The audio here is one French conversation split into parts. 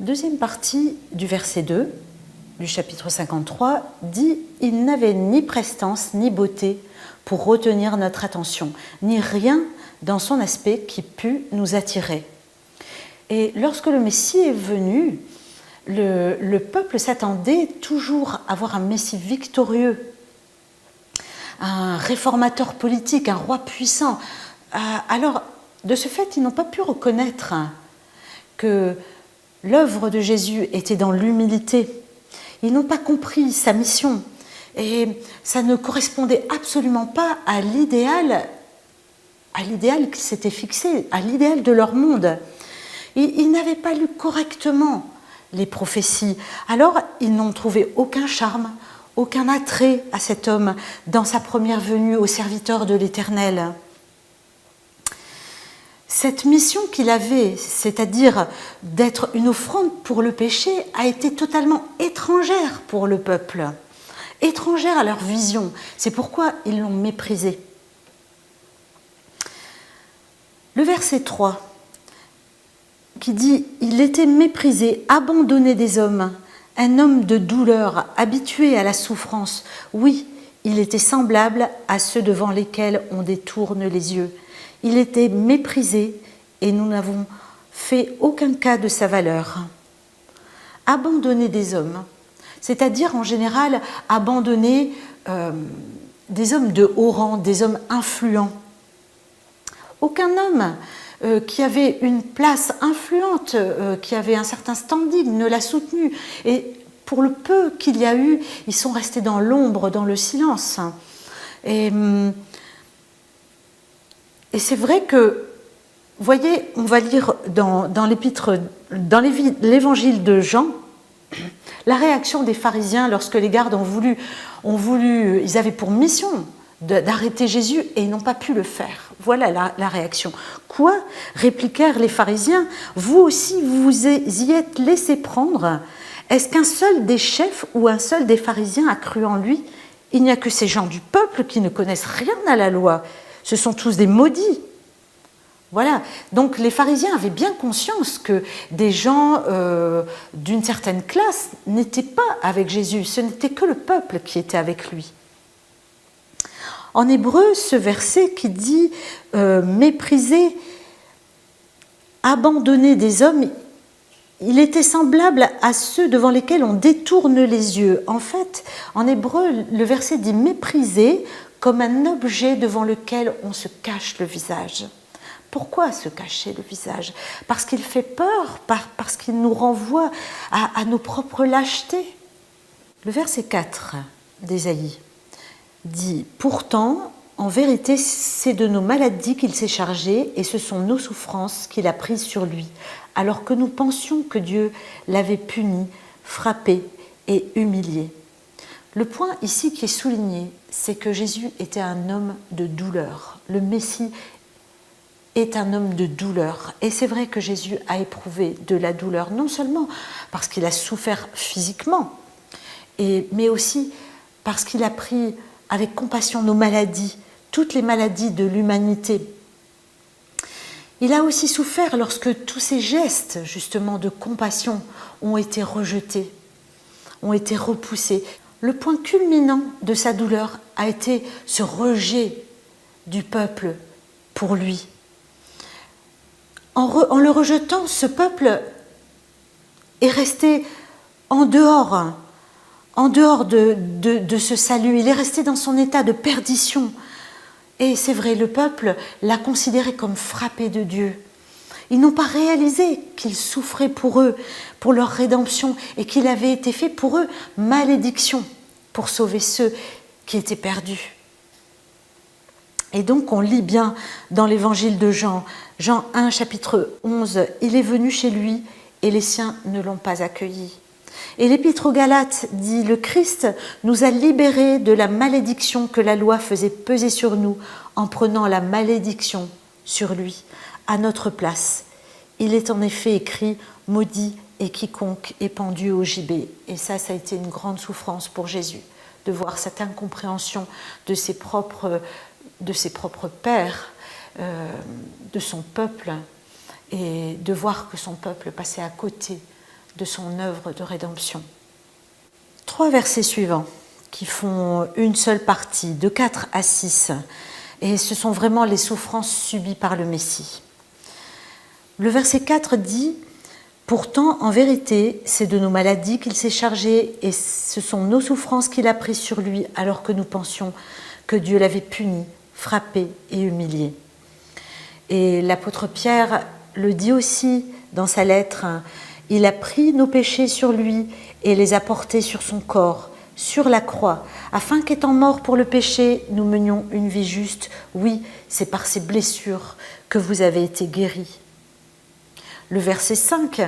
Deuxième partie du verset 2 du chapitre 53 dit « Il n'avait ni prestance ni beauté pour retenir notre attention, ni rien dans son aspect qui pût nous attirer. » Et lorsque le Messie est venu, le peuple s'attendait toujours à voir un Messie victorieux, un réformateur politique, un roi puissant. Alors, de ce fait, ils n'ont pas pu reconnaître que l'œuvre de Jésus était dans l'humilité. Ils n'ont pas compris sa mission et ça ne correspondait absolument pas à l'idéal qu'ils s'étaient fixé, à l'idéal de leur monde. Ils n'avaient pas lu correctement les prophéties. Alors, ils n'ont trouvé aucun charme, aucun attrait à cet homme dans sa première venue au serviteur de l'Éternel. Cette mission qu'il avait, c'est-à-dire d'être une offrande pour le péché, a été totalement étrangère pour le peuple, étrangère à leur vision. C'est pourquoi ils l'ont méprisé. Le verset 3 qui dit « Il était méprisé, abandonné des hommes, un homme de douleur, habitué à la souffrance. Oui, il était semblable à ceux devant lesquels on détourne les yeux. Il était méprisé et nous n'avons fait aucun cas de sa valeur. » Abandonné des hommes, c'est-à-dire en général abandonné des hommes de haut rang, des hommes influents. Aucun homme qui avait une place influente, qui avait un certain standing, ne l'a soutenu. Et pour le peu qu'il y a eu, ils sont restés dans l'ombre, dans le silence. Et c'est vrai que, vous voyez, on va lire dans l'épître, dans l'évangile de Jean, la réaction des pharisiens lorsque les gardes ils avaient pour mission d'arrêter Jésus et ils n'ont pas pu le faire. Voilà la réaction. Quoi ? Répliquèrent les pharisiens. Vous aussi, vous y êtes laissés prendre. Est-ce qu'un seul des chefs ou un seul des pharisiens a cru en lui ? Il n'y a que ces gens du peuple qui ne connaissent rien à la loi. Ce sont tous des maudits. Voilà. Donc les pharisiens avaient bien conscience que des gens d'une certaine classe n'étaient pas avec Jésus. Ce n'était que le peuple qui était avec lui. En hébreu, ce verset qui dit mépriser, abandonner des hommes, il était semblable à ceux devant lesquels on détourne les yeux. En fait, en hébreu, le verset dit mépriser comme un objet devant lequel on se cache le visage. Pourquoi se cacher le visage ? Parce qu'il fait peur, parce qu'il nous renvoie à nos propres lâchetés. Le verset 4 d'Ésaïe dit « Pourtant, en vérité, c'est de nos maladies qu'il s'est chargé et ce sont nos souffrances qu'il a prises sur lui, alors que nous pensions que Dieu l'avait puni, frappé et humilié. » Le point ici qui est souligné, c'est que Jésus était un homme de douleur. Le Messie est un homme de douleur. Et c'est vrai que Jésus a éprouvé de la douleur, non seulement parce qu'il a souffert physiquement, mais aussi parce qu'il a pris avec compassion nos maladies, toutes les maladies de l'humanité. Il a aussi souffert lorsque tous ces gestes, justement, de compassion ont été rejetés, ont été repoussés. Le point culminant de sa douleur a été ce rejet du peuple pour lui. En le rejetant, ce peuple est resté en dehors de ce salut. Il est resté dans son état de perdition. Et c'est vrai, le peuple l'a considéré comme frappé de Dieu. Ils n'ont pas réalisé qu'il souffrait pour eux, pour leur rédemption, et qu'il avait été fait pour eux malédiction, pour sauver ceux qui étaient perdus. Et donc on lit bien dans l'évangile de Jean, Jean 1, chapitre 11, « Il est venu chez lui et les siens ne l'ont pas accueilli. » Et l'Épître aux Galates dit « Le Christ nous a libérés de la malédiction que la loi faisait peser sur nous en prenant la malédiction sur lui, à notre place. Il est en effet écrit « Maudit est quiconque est pendu au gibet. » Et ça a été une grande souffrance pour Jésus, de voir cette incompréhension de ses propres pères, de son peuple, et de voir que son peuple passait à côté de son œuvre de rédemption. 3 versets suivants qui font une seule partie, de 4 à 6, et ce sont vraiment les souffrances subies par le Messie. Le verset 4 dit « Pourtant, en vérité, c'est de nos maladies qu'il s'est chargé et ce sont nos souffrances qu'il a prises sur lui alors que nous pensions que Dieu l'avait puni, frappé et humilié. » Et l'apôtre Pierre le dit aussi dans sa lettre, « Il a pris nos péchés sur lui et les a portés sur son corps, sur la croix, afin qu'étant mort pour le péché, nous menions une vie juste. Oui, c'est par ces blessures que vous avez été guéris. » Le verset 5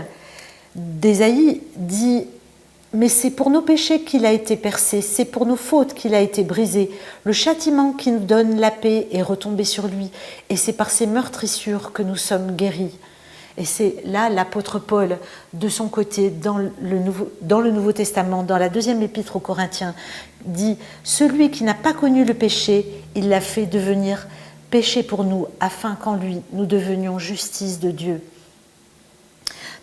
d'Ésaïe dit « Mais c'est pour nos péchés qu'il a été percé, c'est pour nos fautes qu'il a été brisé. Le châtiment qui nous donne la paix est retombé sur lui, et c'est par ses meurtrissures que nous sommes guéris. » Et c'est là l'apôtre Paul, de son côté, dans le Nouveau Testament, dans la 2e épître aux Corinthiens, dit « Celui qui n'a pas connu le péché, il l'a fait devenir péché pour nous, afin qu'en lui, nous devenions justice de Dieu. »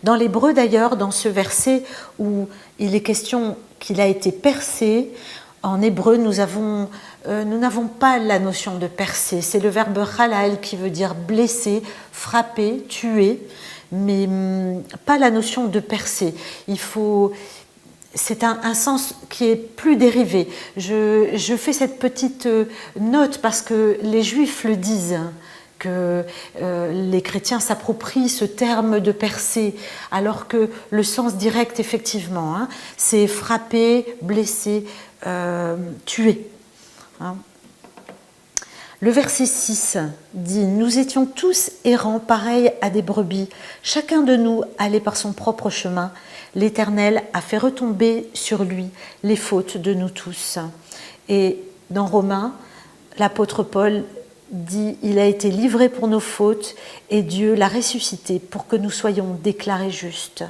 Dans l'hébreu d'ailleurs, dans ce verset où il est question qu'il a été percé, en hébreu nous n'avons pas la notion de percer. C'est le verbe halal qui veut dire blesser, frapper, tuer, mais pas la notion de percer. C'est un sens qui est plus dérivé. Je fais cette petite note parce que les Juifs le disent, que les chrétiens s'approprient ce terme de percer, alors que le sens direct, effectivement, c'est frapper, blesser, tuer. Le verset 6 dit « Nous étions tous errants, pareils à des brebis. Chacun de nous allait par son propre chemin. L'Éternel a fait retomber sur lui les fautes de nous tous. » Et dans Romains, l'apôtre Paul dit « Il a été livré pour nos fautes et Dieu l'a ressuscité pour que nous soyons déclarés justes. »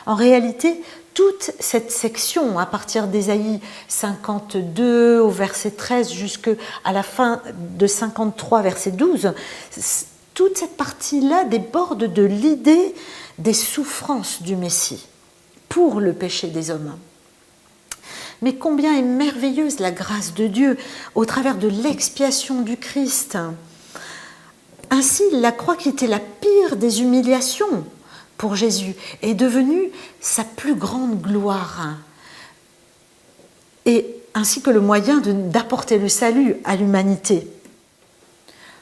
En réalité, toute cette section, à partir d'Ésaïe 52 au verset 13 jusqu'à la fin de 53 verset 12, toute cette partie-là déborde de l'idée des souffrances du Messie pour le péché des hommes. Mais combien est merveilleuse la grâce de Dieu au travers de l'expiation du Christ. Ainsi, la croix qui était la pire des humiliations pour Jésus est devenue sa plus grande gloire, et ainsi que le moyen d'apporter le salut à l'humanité.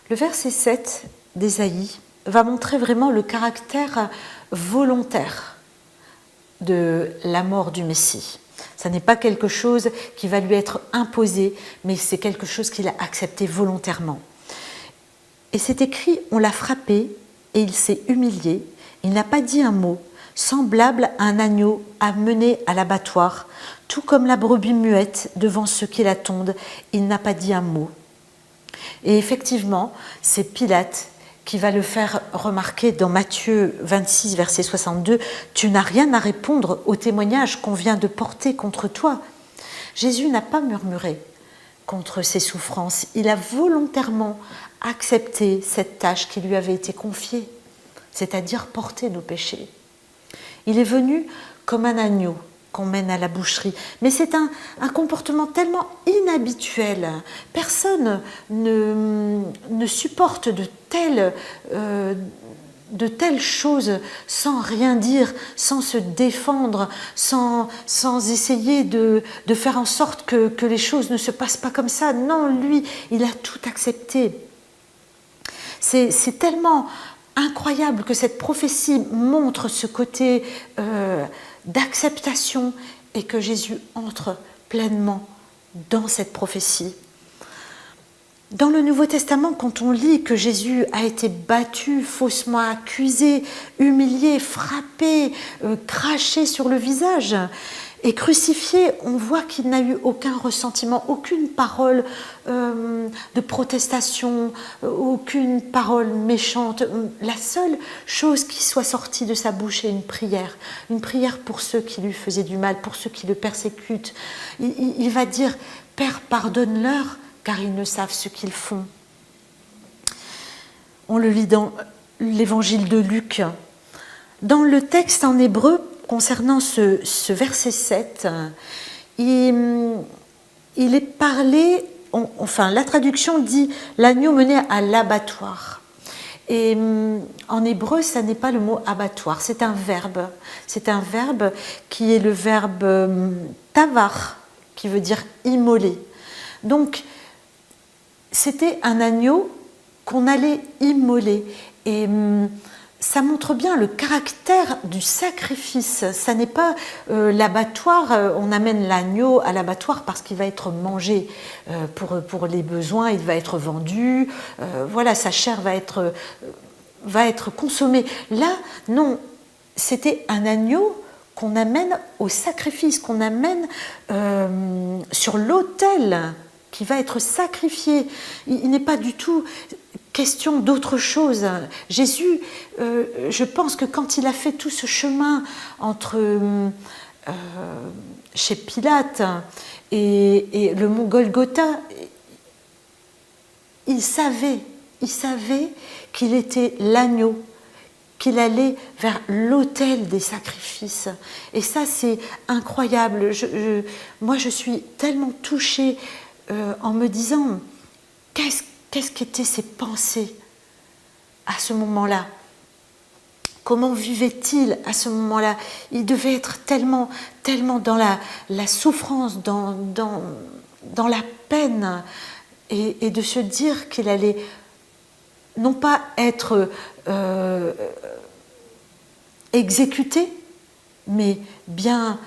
Le verset 7 d'Ésaïe va montrer vraiment le caractère volontaire de la mort du Messie. Ce n'est pas quelque chose qui va lui être imposé, mais c'est quelque chose qu'il a accepté volontairement. Et c'est écrit, on l'a frappé et il s'est humilié, il n'a pas dit un mot, semblable à un agneau amené à l'abattoir, tout comme la brebis muette devant ceux qui la tondent, il n'a pas dit un mot. Et effectivement, c'est Pilate qui va le faire remarquer dans Matthieu 26, verset 62, « Tu n'as rien à répondre au témoignage qu'on vient de porter contre toi. » Jésus n'a pas murmuré contre ses souffrances, il a volontairement accepté cette tâche qui lui avait été confiée, c'est-à-dire porter nos péchés. Il est venu comme un agneau qu'on mène à la boucherie. Mais c'est un comportement tellement inhabituel. Personne ne supporte de telles choses sans rien dire, sans se défendre, sans essayer de faire en sorte que les choses ne se passent pas comme ça. Non, lui, il a tout accepté. C'est tellement incroyable que cette prophétie montre ce côté d'acceptation et que Jésus entre pleinement dans cette prophétie. Dans le Nouveau Testament, quand on lit que Jésus a été battu, faussement accusé, humilié, frappé, craché sur le visage et crucifié, on voit qu'il n'a eu aucun ressentiment, aucune parole de protestation, aucune parole méchante. La seule chose qui soit sortie de sa bouche est une prière pour ceux qui lui faisaient du mal, pour ceux qui le persécutent. Il va dire « Père, pardonne-leur, car ils ne savent ce qu'ils font. » On le lit dans l'évangile de Luc. Dans le texte en hébreu, concernant ce verset 7, il est parlé, enfin la traduction dit « l'agneau mené à l'abattoir ». Et en hébreu, ça n'est pas le mot abattoir, c'est un verbe. C'est un verbe qui est le verbe tavar, qui veut dire immoler. Donc, c'était un agneau qu'on allait immoler. Et ça montre bien le caractère du sacrifice. Ça n'est pas l'abattoir, on amène l'agneau à l'abattoir parce qu'il va être mangé pour les besoins, il va être vendu, voilà, sa chair va être consommée. Là, non, c'était un agneau qu'on amène au sacrifice, qu'on amène sur l'autel qui va être sacrifié. Il n'est pas du tout question d'autre chose. Jésus, je pense que quand il a fait tout ce chemin entre chez Pilate et le mont Golgotha, il savait qu'il était l'agneau, qu'il allait vers l'autel des sacrifices. Et ça, c'est incroyable. Moi, je suis tellement touchée en me disant, qu'est-ce qu'étaient ses pensées à ce moment-là? Comment vivait-il à ce moment-là? Il devait être tellement dans la souffrance, dans la peine, et de se dire qu'il allait non pas être exécuté, mais bien,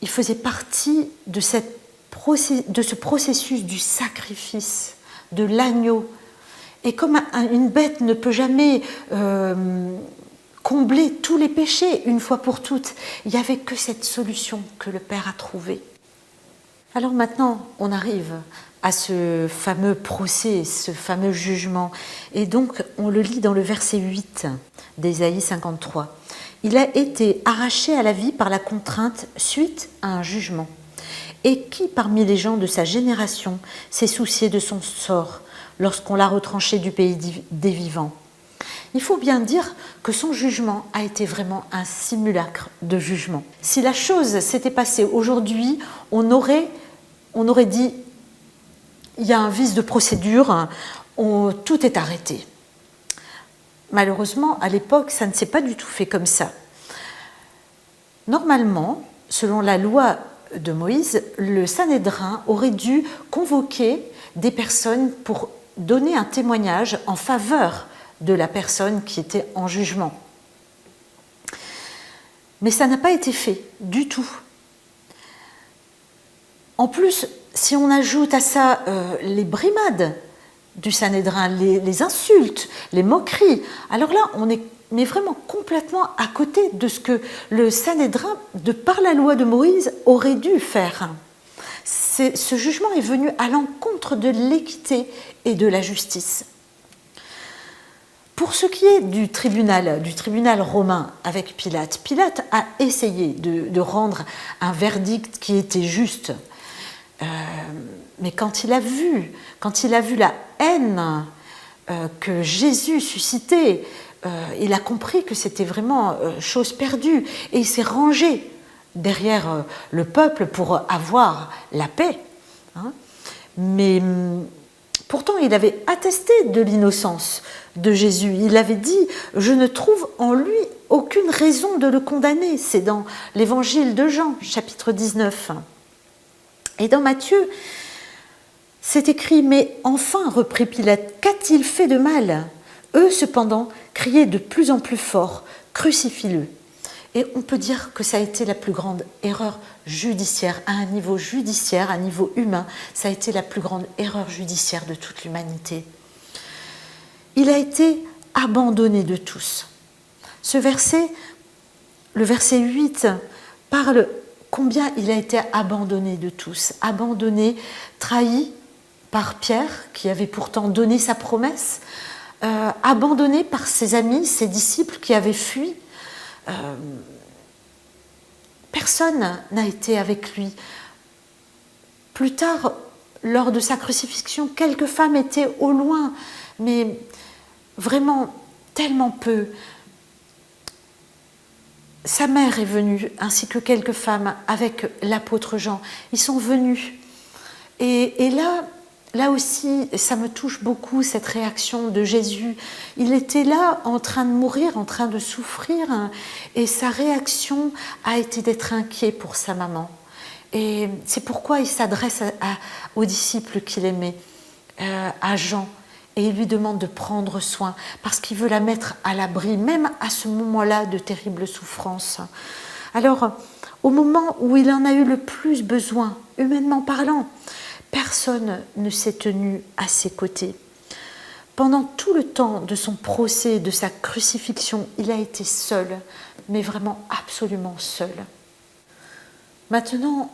il faisait partie de ce processus du sacrifice, de l'agneau. Et comme une bête ne peut jamais combler tous les péchés une fois pour toutes, il n'y avait que cette solution que le Père a trouvée. Alors maintenant, on arrive à ce fameux procès, ce fameux jugement. Et donc, on le lit dans le verset 8 d'Ésaïe 53. Il a été arraché à la vie par la contrainte suite à un jugement. Et qui parmi les gens de sa génération s'est soucié de son sort lorsqu'on l'a retranché du pays des vivants? Il faut bien dire que son jugement a été vraiment un simulacre de jugement. Si la chose s'était passée aujourd'hui, on aurait dit il y a un vice de procédure, tout est arrêté. Malheureusement, à l'époque, ça ne s'est pas du tout fait comme ça. Normalement, selon la loi de Moïse, le Sanhédrin aurait dû convoquer des personnes pour donner un témoignage en faveur de la personne qui était en jugement. Mais ça n'a pas été fait du tout. En plus, si on ajoute à ça les brimades du Sanhédrin, les insultes, les moqueries, alors là, on est vraiment complètement à côté de ce que le Sanhédrin, de par la loi de Moïse, aurait dû faire. Ce jugement est venu à l'encontre de l'équité et de la justice. Pour ce qui est du tribunal romain avec Pilate, Pilate a essayé de rendre un verdict qui était juste. Mais quand il a vu la haine que Jésus suscitait, il a compris que c'était vraiment chose perdue et il s'est rangé derrière le peuple pour avoir la paix. Mais pourtant, il avait attesté de l'innocence de Jésus. Il avait dit « Je ne trouve en lui aucune raison de le condamner ». C'est dans l'évangile de Jean, chapitre 19. Et dans Matthieu, c'est écrit « Mais enfin, reprit Pilate, qu'a-t-il fait de mal ?» Eux, cependant, criaient de plus en plus fort « Crucifie-le !» Et on peut dire que ça a été la plus grande erreur judiciaire, à un niveau judiciaire, à un niveau humain, ça a été la plus grande erreur judiciaire de toute l'humanité. Il a été abandonné de tous. Ce verset, le verset 8, parle combien il a été abandonné de tous, abandonné, trahi par Pierre, qui avait pourtant donné sa promesse, abandonné par ses amis, ses disciples qui avaient fui. Personne n'a été avec lui. Plus tard, lors de sa crucifixion, quelques femmes étaient au loin, mais vraiment tellement peu. sa mère est venue, ainsi que quelques femmes, avec l'apôtre Jean. Ils sont venus. Et là aussi, ça me touche beaucoup, cette réaction de Jésus. Il était là, en train de mourir, en train de souffrir, et sa réaction a été d'être inquiet pour sa maman. Et c'est pourquoi il s'adresse aux disciples qu'il aimait, à Jean. Et il lui demande de prendre soin, parce qu'il veut la mettre à l'abri, même à ce moment-là de terribles souffrances. Alors, au moment où il en a eu le plus besoin, humainement parlant, personne ne s'est tenu à ses côtés. Pendant tout le temps de son procès, de sa crucifixion, il a été seul, mais vraiment absolument seul. Maintenant,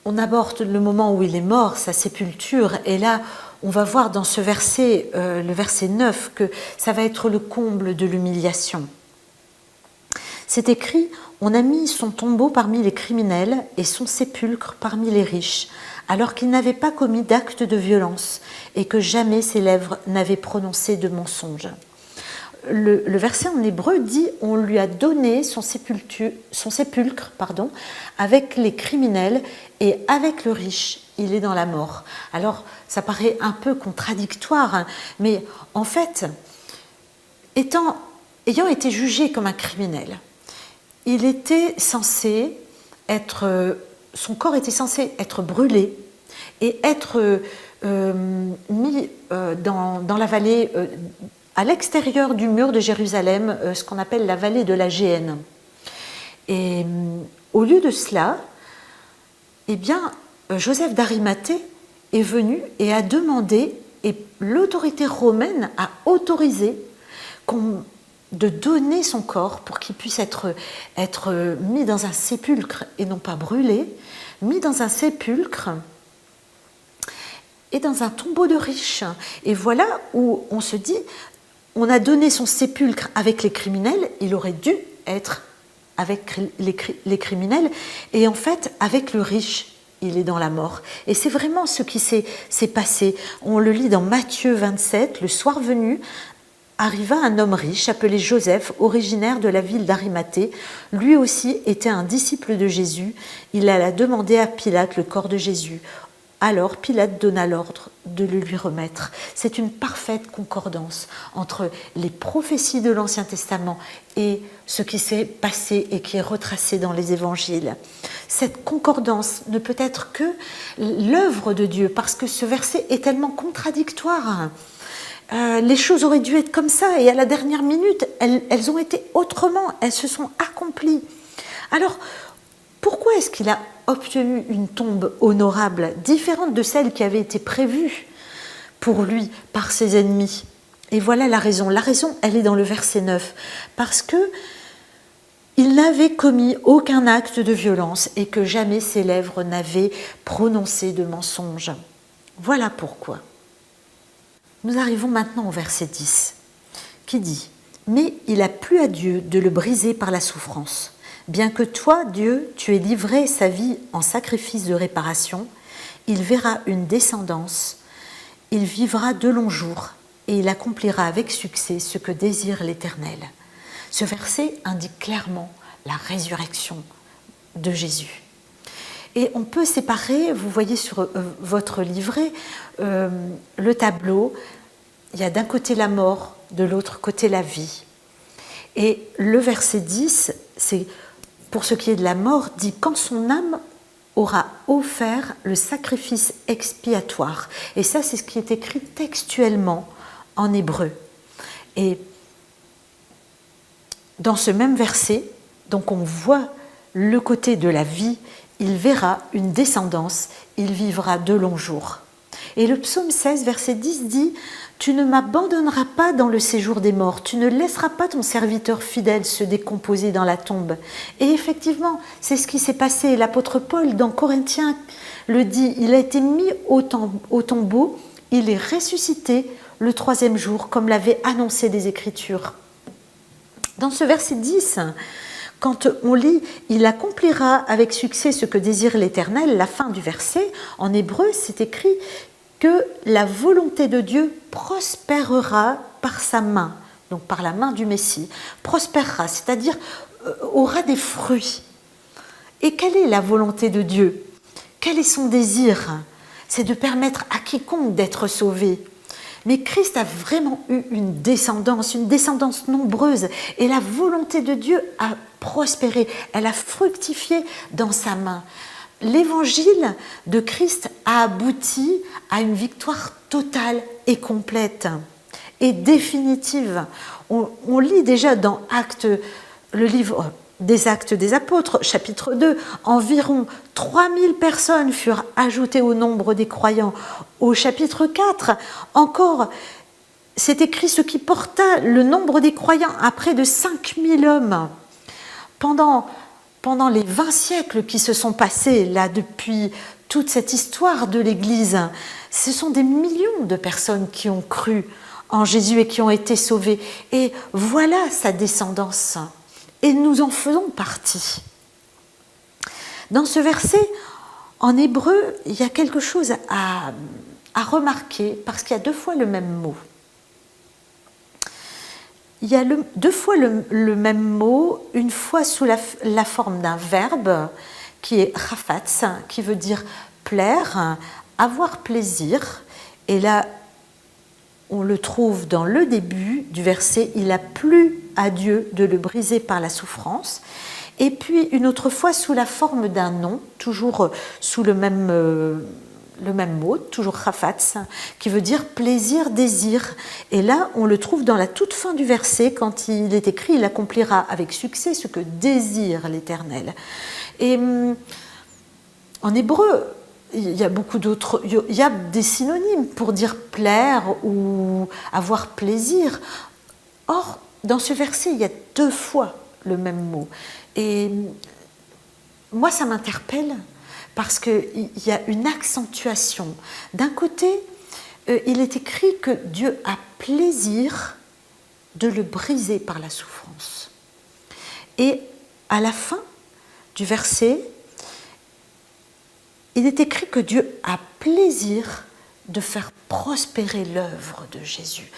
on aborde le moment où il est mort, sa sépulture, et là, on va voir dans ce verset, le verset 9, que ça va être le comble de l'humiliation. C'est écrit « On a mis son tombeau parmi les criminels et son sépulcre parmi les riches, alors qu'il n'avait pas commis d'acte de violence et que jamais ses lèvres n'avaient prononcé de mensonge. » Le verset en hébreu dit « On lui a donné son sépulcre avec les criminels et avec le riche, il est dans la mort. » Alors, ça paraît un peu contradictoire, mais en fait, ayant été jugé comme un criminel, il était censé son corps était censé être brûlé et être mis dans la vallée, à l'extérieur du mur de Jérusalem, ce qu'on appelle la vallée de la Géhenne. Et au lieu de cela, eh bien, Joseph d'Arimathée est venu et a demandé, et l'autorité romaine a autorisé de donner son corps pour qu'il puisse être mis dans un sépulcre et non pas brûlé, mis dans un sépulcre et dans un tombeau de riches. Et voilà où on se dit, on a donné son sépulcre avec les criminels, il aurait dû être avec les criminels, et en fait, avec le riche, il est dans la mort. Et c'est vraiment ce qui s'est passé. On le lit dans Matthieu 27, le soir venu, arriva un homme riche appelé Joseph, originaire de la ville d'Arimathée. Lui aussi était un disciple de Jésus. Il alla demander à Pilate le corps de Jésus. Alors Pilate donna l'ordre de le lui remettre. C'est une parfaite concordance entre les prophéties de l'Ancien Testament et ce qui s'est passé et qui est retracé dans les évangiles. Cette concordance ne peut être que l'œuvre de Dieu, parce que ce verset est tellement contradictoire. Les choses auraient dû être comme ça, et à la dernière minute, elles ont été autrement, elles se sont accomplies. Alors, pourquoi est-ce qu'il a obtenu une tombe honorable, différente de celle qui avait été prévue pour lui par ses ennemis? Et voilà la raison. La raison, elle est dans le verset 9. Parce que il n'avait commis aucun acte de violence et que jamais ses lèvres n'avaient prononcé de mensonge. Voilà pourquoi. Nous arrivons maintenant au verset 10, qui dit « Mais il a plu à Dieu de le briser par la souffrance. Bien que toi, Dieu, tu aies livré sa vie en sacrifice de réparation, il verra une descendance, il vivra de longs jours et il accomplira avec succès ce que désire l'Éternel. » Ce verset indique clairement la résurrection de Jésus. Et on peut séparer, vous voyez sur votre livret, le tableau, il y a d'un côté la mort, de l'autre côté la vie. Et le verset 10, c'est pour ce qui est de la mort, dit « Quand son âme aura offert le sacrifice expiatoire ». Et ça, c'est ce qui est écrit textuellement en hébreu. Et dans ce même verset, donc on voit le côté de la vie, il verra une descendance, il vivra de longs jours. Et le psaume 16, verset 10 dit « Tu ne m'abandonneras pas dans le séjour des morts, tu ne laisseras pas ton serviteur fidèle se décomposer dans la tombe. » Et effectivement, c'est ce qui s'est passé. L'apôtre Paul, dans Corinthiens, le dit, il a été mis au tombeau, il est ressuscité le 3e jour, comme l'avaient annoncé les Écritures. Dans ce verset 10, quand on lit « Il accomplira avec succès ce que désire l'Éternel », la fin du verset, en hébreu, c'est écrit que la volonté de Dieu prospérera par sa main, donc par la main du Messie, prospérera, c'est-à-dire aura des fruits. Et quelle est la volonté de Dieu? Quel est son désir? C'est de permettre à quiconque d'être sauvé. Mais Christ a vraiment eu une descendance nombreuse. Et la volonté de Dieu a prospéré, elle a fructifié dans sa main. L'évangile de Christ a abouti à une victoire totale et complète et définitive. On lit déjà dans le livre des Actes des Apôtres, chapitre 2, environ 3000 personnes furent ajoutées au nombre des croyants. Au chapitre 4, encore, c'est écrit ce qui porta le nombre des croyants à près de 5000 hommes. Pendant les 20 siècles qui se sont passés là depuis toute cette histoire de l'Église, ce sont des millions de personnes qui ont cru en Jésus et qui ont été sauvées. Et voilà sa descendance. Et nous en faisons partie. Dans ce verset, en hébreu, il y a quelque chose à remarquer parce qu'il y a deux fois le même mot. Il y a deux fois le même mot, une fois sous la forme d'un verbe qui est chafatz, qui veut dire plaire, avoir plaisir. Et là, on le trouve dans le début du verset, il a plu à Dieu de le briser par la souffrance. Et puis une autre fois sous la forme d'un nom, toujours sous le même mot, toujours chafatz, qui veut dire plaisir, désir. Et là, on le trouve dans la toute fin du verset, quand il est écrit, il accomplira avec succès ce que désire l'Éternel. Et en hébreu, il y a beaucoup d'autres, il y a des synonymes pour dire plaire ou avoir plaisir. Or, dans ce verset, il y a deux fois le même mot. Et moi, ça m'interpelle parce qu'il y a une accentuation. D'un côté, il est écrit que Dieu a plaisir de le briser par la souffrance. Et à la fin du verset, il est écrit que Dieu a plaisir de faire prospérer l'œuvre de Jésus.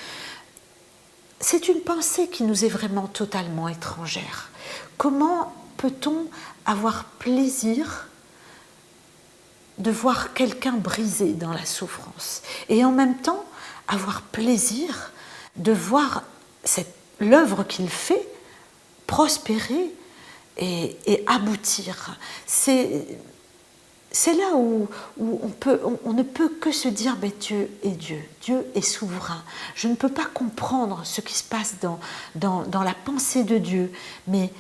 C'est une pensée qui nous est vraiment totalement étrangère. Comment peut-on avoir plaisir de voir quelqu'un brisé dans la souffrance et en même temps avoir plaisir de voir l'œuvre qu'il fait prospérer et aboutir? C'est là où on ne peut que se dire Dieu est Dieu, Dieu est souverain. Je ne peux pas comprendre ce qui se passe dans la pensée de Dieu, mais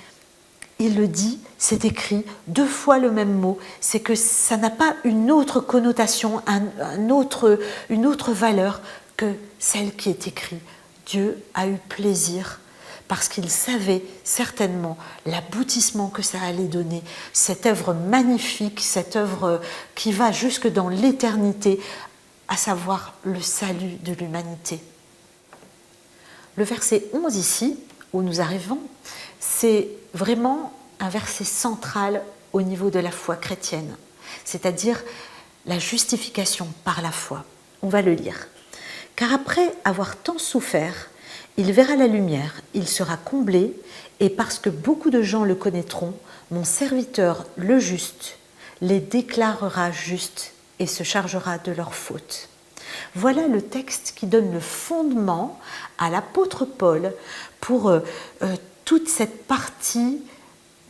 il le dit, c'est écrit, deux fois le même mot, c'est que ça n'a pas une autre connotation, une autre valeur que celle qui est écrite. Dieu a eu plaisir parce qu'il savait certainement l'aboutissement que ça allait donner, cette œuvre magnifique, cette œuvre qui va jusque dans l'éternité, à savoir le salut de l'humanité. Le verset 11 ici, où nous arrivons, c'est vraiment un verset central au niveau de la foi chrétienne, c'est-à-dire la justification par la foi. On va le lire. « Car après avoir tant souffert, il verra la lumière, il sera comblé, et parce que beaucoup de gens le connaîtront, mon serviteur, le juste, les déclarera justes et se chargera de leurs fautes. » Voilà le texte qui donne le fondement à l'apôtre Paul pour toute cette partie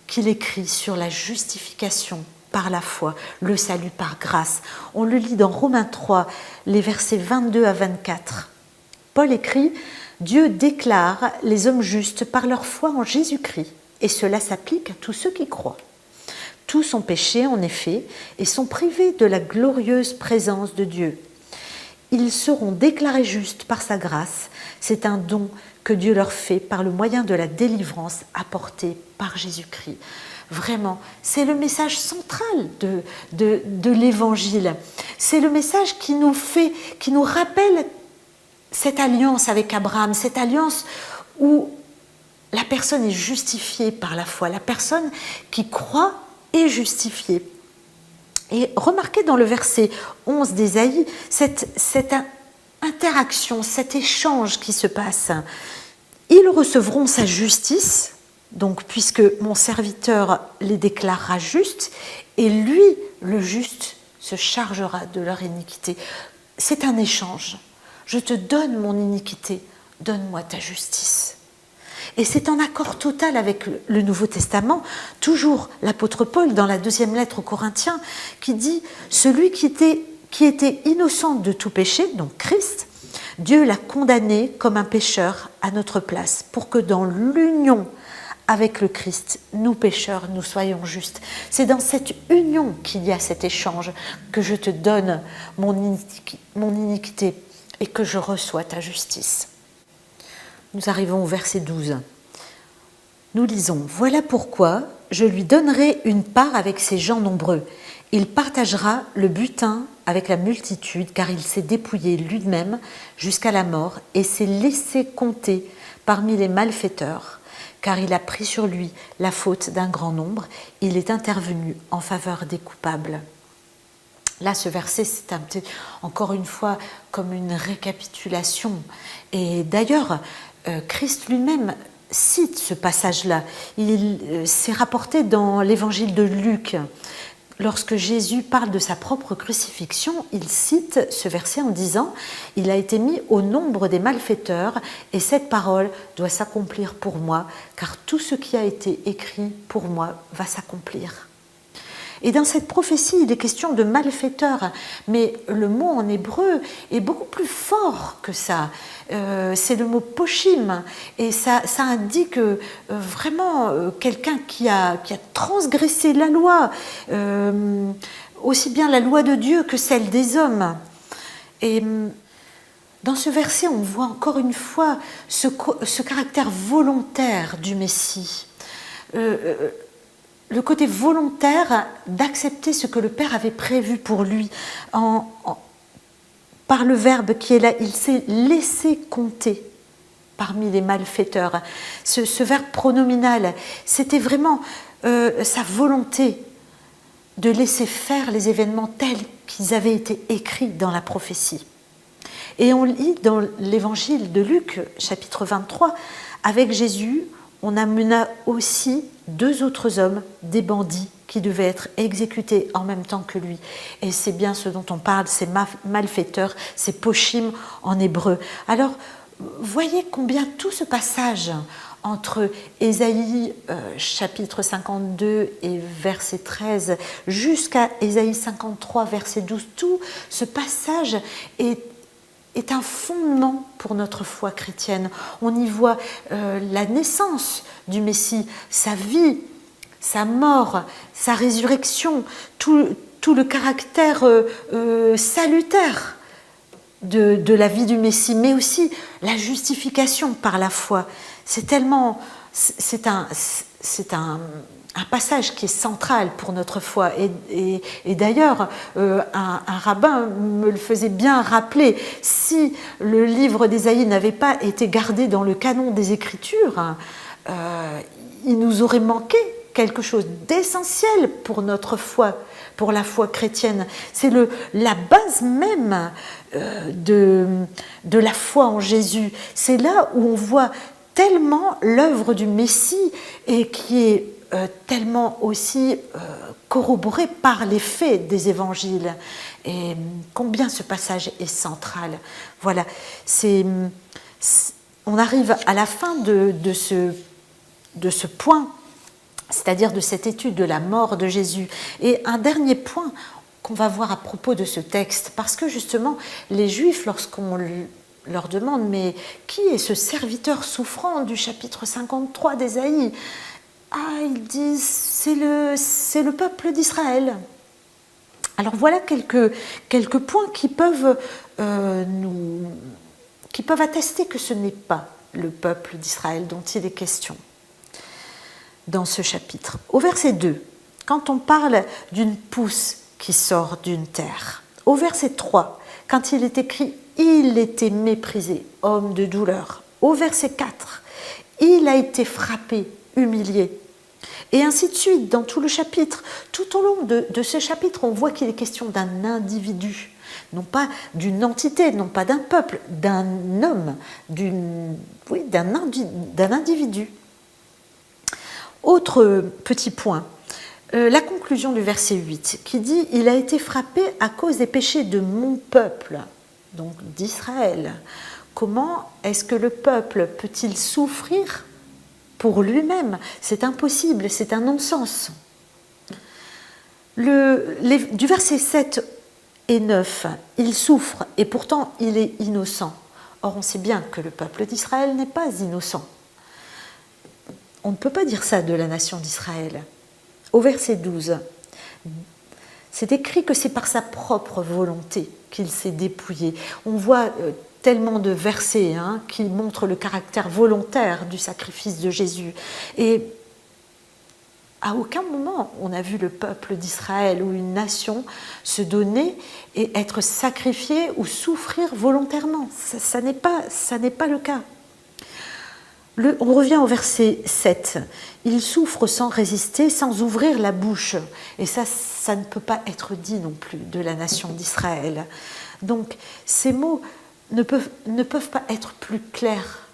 qu'il écrit sur la justification par la foi, le salut par grâce. On le lit dans Romains 3, les versets 22 à 24. Paul écrit « Dieu déclare les hommes justes par leur foi en Jésus-Christ, et cela s'applique à tous ceux qui croient. Tous ont péché, en effet, et sont privés de la glorieuse présence de Dieu. Ils seront déclarés justes par sa grâce. C'est un don que Dieu leur fait par le moyen de la délivrance apportée par Jésus-Christ. » Vraiment, c'est le message central de l'Évangile. C'est le message qui nous rappelle cette alliance avec Abraham, cette alliance où la personne est justifiée par la foi, la personne qui croit est justifiée. Et remarquez dans le verset 11 d'Ésaïe cette interaction, cet échange qui se passe. Ils recevront sa justice, Donc, puisque mon serviteur les déclarera justes, et lui, le juste, se chargera de leur iniquité. C'est un échange. Je te donne mon iniquité, donne-moi ta justice. Et c'est en accord total avec le Nouveau Testament, toujours l'apôtre Paul dans la 2e lettre aux Corinthiens, qui dit « Celui qui était innocent de tout péché, donc Christ, Dieu l'a condamné comme un pécheur à notre place, pour que dans l'union avec le Christ, nous pécheurs, nous soyons justes. » C'est dans cette union qu'il y a cet échange, que je te donne mon iniquité et que je reçois ta justice. Nous arrivons au verset 12. Nous lisons « Voilà pourquoi je lui donnerai une part avec ces gens nombreux. Il partagera le butin avec la multitude, car il s'est dépouillé lui-même jusqu'à la mort et s'est laissé compter parmi les malfaiteurs, car il a pris sur lui la faute d'un grand nombre. Il est intervenu en faveur des coupables. » Là, ce verset, c'est encore une fois comme une récapitulation. Et d'ailleurs, Christ lui-même cite ce passage-là. Il s'est rapporté dans l'évangile de Luc. Lorsque Jésus parle de sa propre crucifixion, il cite ce verset en disant « Il a été mis au nombre des malfaiteurs et cette parole doit s'accomplir pour moi, car tout ce qui a été écrit pour moi va s'accomplir. » Et dans cette prophétie, il est question de malfaiteurs, mais le mot en hébreu est beaucoup plus fort que ça. C'est le mot pochim, et ça indique vraiment quelqu'un qui a transgressé la loi, aussi bien la loi de Dieu que celle des hommes. Et dans ce verset, on voit encore une fois ce caractère volontaire du Messie. Le côté volontaire d'accepter ce que le Père avait prévu pour lui par le verbe qui est là, il s'est laissé compter parmi les malfaiteurs. Ce verbe pronominal, c'était vraiment sa volonté de laisser faire les événements tels qu'ils avaient été écrits dans la prophétie. Et on lit dans l'évangile de Luc, chapitre 23, avec Jésus, on amena aussi 2 autres hommes, des bandits, qui devaient être exécutés en même temps que lui. Et c'est bien ce dont on parle, ces malfaiteurs, ces pochim en hébreu. Alors, voyez combien tout ce passage entre Ésaïe chapitre 52 et verset 13 jusqu'à Ésaïe 53 verset 12, tout ce passage est un fondement pour notre foi chrétienne. On y voit la naissance du Messie, sa vie, sa mort, sa résurrection, tout le caractère salutaire de la vie du Messie, mais aussi la justification par la foi. C'est un passage qui est central pour notre foi. Et d'ailleurs, un rabbin me le faisait bien rappeler. Si le livre d'Ésaïe n'avait pas été gardé dans le canon des Écritures, il nous aurait manqué quelque chose d'essentiel pour notre foi, pour la foi chrétienne. C'est la base même de la foi en Jésus. C'est là où on voit tellement l'œuvre du Messie et qui est tellement aussi corroboré par les faits des évangiles. Et combien ce passage est central. Voilà, on arrive à la fin de ce point, c'est-à-dire de cette étude de la mort de Jésus. Et un dernier point qu'on va voir à propos de ce texte, parce que justement, les Juifs, lorsqu'on leur demande « Mais qui est ce serviteur souffrant du chapitre 53 d'Ésaïe ?» ils disent c'est le peuple d'Israël. Alors voilà quelques points qui peuvent attester que ce n'est pas le peuple d'Israël dont il est question dans ce chapitre. Au verset 2, quand on parle d'une pousse qui sort d'une terre. Au verset 3, quand il est écrit « Il était méprisé, homme de douleur ». Au verset 4, « Il a été frappé, humilié ». Et ainsi de suite, dans tout le chapitre. Tout au long de ce chapitre, on voit qu'il est question d'un individu, non pas d'une entité, non pas d'un peuple, d'un homme, d'un individu. Autre petit point, la conclusion du verset 8 qui dit « Il a été frappé à cause des péchés de mon peuple », donc d'Israël. Comment est-ce que le peuple peut-il souffrir pour lui-même? C'est impossible, c'est un non-sens. Du verset 7 et 9, il souffre et pourtant il est innocent. Or, on sait bien que le peuple d'Israël n'est pas innocent. On ne peut pas dire ça de la nation d'Israël. Au verset 12, c'est écrit que c'est par sa propre volonté qu'il s'est dépouillé. On voit tellement de versets qui montrent le caractère volontaire du sacrifice de Jésus. Et à aucun moment on a vu le peuple d'Israël ou une nation se donner et être sacrifié ou souffrir volontairement. Ça n'est pas le cas. On revient au verset 7. Il souffre sans résister, sans ouvrir la bouche. Et ça ne peut pas être dit non plus de la nation d'Israël. Donc ces mots ne peuvent pas être plus clairs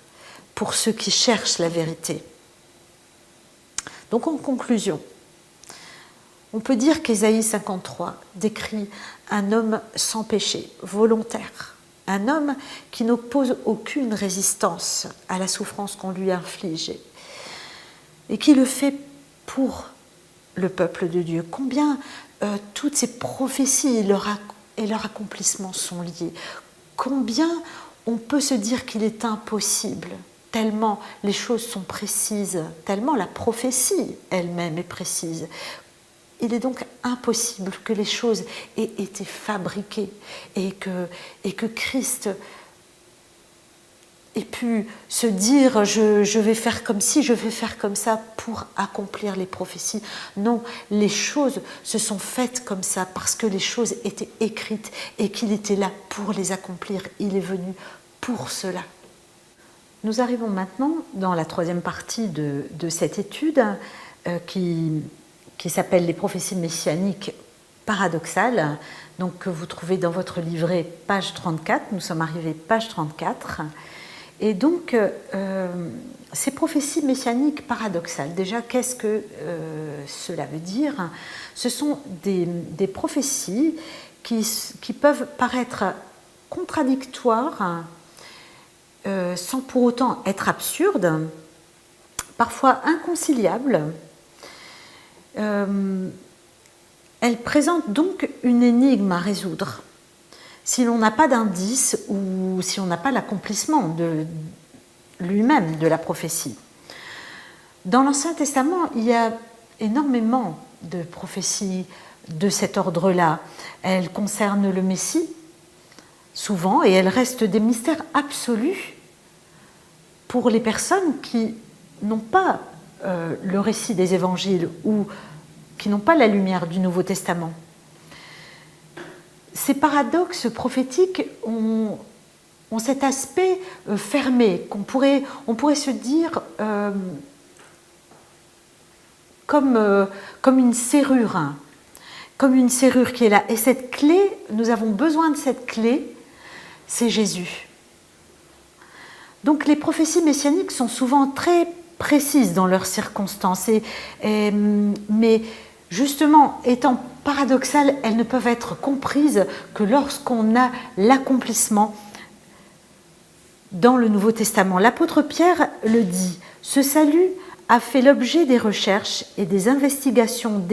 pour ceux qui cherchent la vérité. Donc en conclusion, on peut dire qu'Ésaïe 53 décrit un homme sans péché, volontaire. Un homme qui n'oppose aucune résistance à la souffrance qu'on lui inflige et qui le fait pour le peuple de Dieu. Combien toutes ces prophéties et leur accomplissement sont liés. Combien on peut se dire qu'il est impossible, tellement les choses sont précises, tellement la prophétie elle-même est précise. Il est donc impossible que les choses aient été fabriquées et que Christ ait pu se dire je vais faire comme ci, je vais faire comme ça pour accomplir les prophéties. Non, les choses se sont faites comme ça parce que les choses étaient écrites et qu'il était là pour les accomplir. Il est venu pour cela. Nous arrivons maintenant dans la troisième partie de cette étude qui s'appelle les prophéties messianiques paradoxales, donc que vous trouvez dans votre livret, page 34. Nous sommes arrivés page 34. Et donc, ces prophéties messianiques paradoxales, déjà, qu'est-ce que cela veut dire? Ce sont des prophéties qui peuvent paraître contradictoires sans pour autant être absurdes, parfois inconciliables. Elle présente donc une énigme à résoudre si l'on n'a pas d'indice ou si on n'a pas l'accomplissement de lui-même de la prophétie. Dans l'Ancien Testament, il y a énormément de prophéties de cet ordre-là. Elles concernent le Messie, souvent, et elles restent des mystères absolus pour les personnes qui n'ont pas le récit des évangiles ou qui n'ont pas la lumière du Nouveau Testament. Ces paradoxes prophétiques ont cet aspect fermé, on pourrait se dire comme une serrure, qui est là. Et cette clé, nous avons besoin de cette clé, c'est Jésus. Donc les prophéties messianiques sont souvent très précises dans leurs circonstances, mais justement, étant paradoxales, elles ne peuvent être comprises que lorsqu'on a l'accomplissement dans le Nouveau Testament. L'apôtre Pierre le dit, « Ce salut a fait l'objet des recherches et des investigations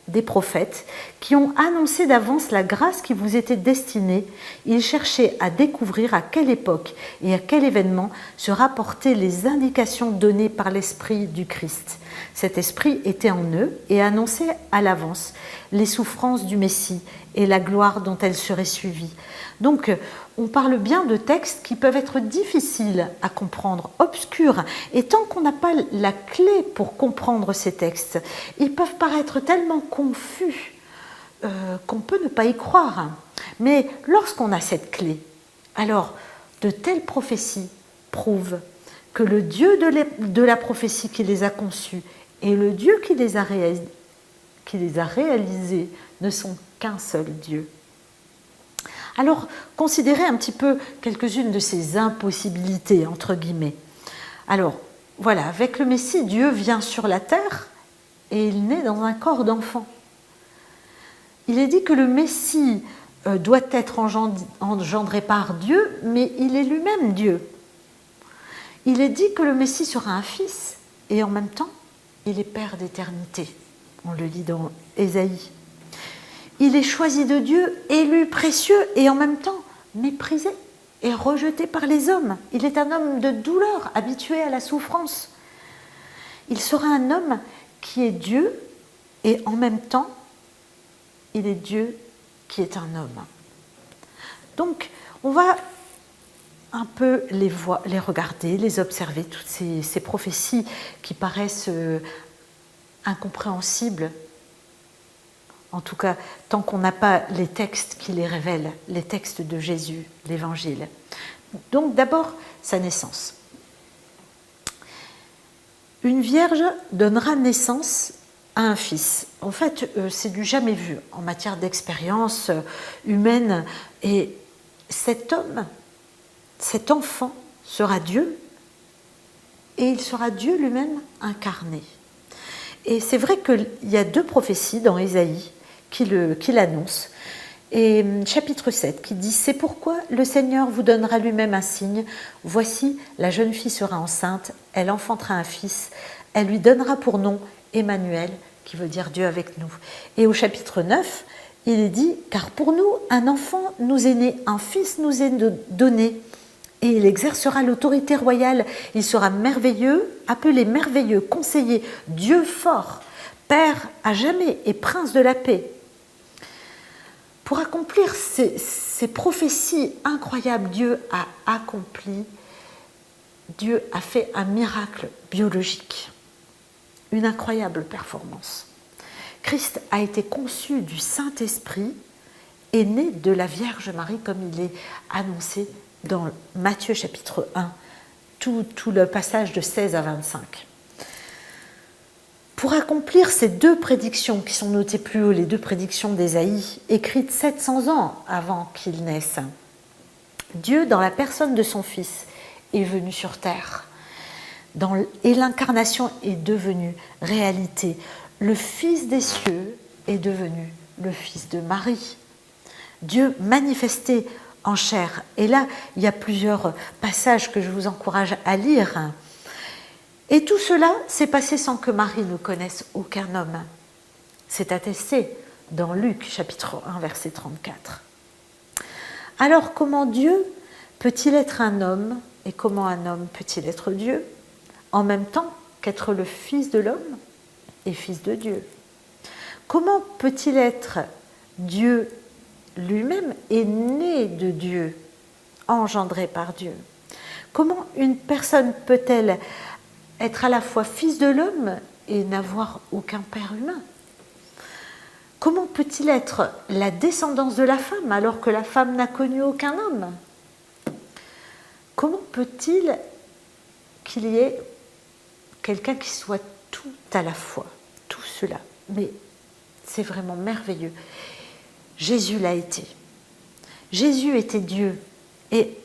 des prophètes qui ont annoncé d'avance la grâce qui vous était destinée. Ils cherchaient à découvrir à quelle époque et à quel événement se rapportaient les indications données par l'Esprit du Christ. Cet Esprit était en eux et annonçait à l'avance les souffrances du Messie et la gloire dont elles seraient suivies. » Donc, on parle bien de textes qui peuvent être difficiles à comprendre, obscurs. Et tant qu'on n'a pas la clé pour comprendre ces textes, ils peuvent paraître tellement confus qu'on peut ne pas y croire. Mais lorsqu'on a cette clé, alors de telles prophéties prouvent que le Dieu de la prophétie qui les a conçues et le Dieu qui les a réalisées ne sont qu'un seul Dieu. Alors, considérez un petit peu quelques-unes de ces impossibilités, entre guillemets. Alors, voilà, avec le Messie, Dieu vient sur la terre et il naît dans un corps d'enfant. Il est dit que le Messie doit être engendré par Dieu, mais il est lui-même Dieu. Il est dit que le Messie sera un fils, et en même temps, il est Père d'éternité. On le lit dans Ésaïe. Il est choisi de Dieu, élu, précieux, et en même temps méprisé et rejeté par les hommes. Il est un homme de douleur, habitué à la souffrance. Il sera un homme qui est Dieu, et en même temps, il est Dieu qui est un homme. Donc, on va un peu les regarder, les observer, toutes ces prophéties qui paraissent incompréhensibles. En tout cas, tant qu'on n'a pas les textes qui les révèlent, les textes de Jésus, l'Évangile. Donc d'abord, sa naissance. Une vierge donnera naissance à un fils. En fait, c'est du jamais vu en matière d'expérience humaine. Et cet homme, cet enfant sera Dieu, et il sera Dieu lui-même incarné. Et c'est vrai qu'il y a 2 prophéties dans Ésaïe qui l'annoncent. Et chapitre 7 qui dit « C'est pourquoi le Seigneur vous donnera lui-même un signe. Voici, la jeune fille sera enceinte, elle enfantera un fils, elle lui donnera pour nom Emmanuel, qui veut dire Dieu avec nous. » Et au chapitre 9, il est dit « Car pour nous, un enfant nous est né, un fils nous est donné. Et il exercera l'autorité royale, il sera merveilleux, appelé merveilleux, conseiller, Dieu fort, Père à jamais et prince de la paix. » Pour accomplir ces prophéties incroyables, Dieu a accompli, Dieu a fait un miracle biologique, une incroyable performance. Christ a été conçu du Saint-Esprit et né de la Vierge Marie, comme il est annoncé dans Matthieu chapitre 1, tout le passage de 16 à 25. Pour accomplir ces 2 prédictions qui sont notées plus haut, les 2 prédictions d'Ésaïe, écrites 700 ans avant qu'il naisse, Dieu, dans la personne de son Fils, est venu sur terre. Et l'incarnation est devenue réalité. Le Fils des cieux est devenu le Fils de Marie. Dieu manifesté en chair. Et là, il y a plusieurs passages que je vous encourage à lire. Et tout cela s'est passé sans que Marie ne connaisse aucun homme. C'est attesté dans Luc, chapitre 1, verset 34. Alors, comment Dieu peut-il être un homme et comment un homme peut-il être Dieu, en même temps qu'être le Fils de l'homme et Fils de Dieu? Comment peut-il être Dieu lui-même et né de Dieu, engendré par Dieu? Comment une personne peut-elle être à la fois fils de l'homme et n'avoir aucun père humain? Comment peut-il être la descendance de la femme alors que la femme n'a connu aucun homme? Comment peut-il qu'il y ait quelqu'un qui soit tout à la fois, tout cela? Mais c'est vraiment merveilleux. Jésus l'a été. Jésus était Dieu. Et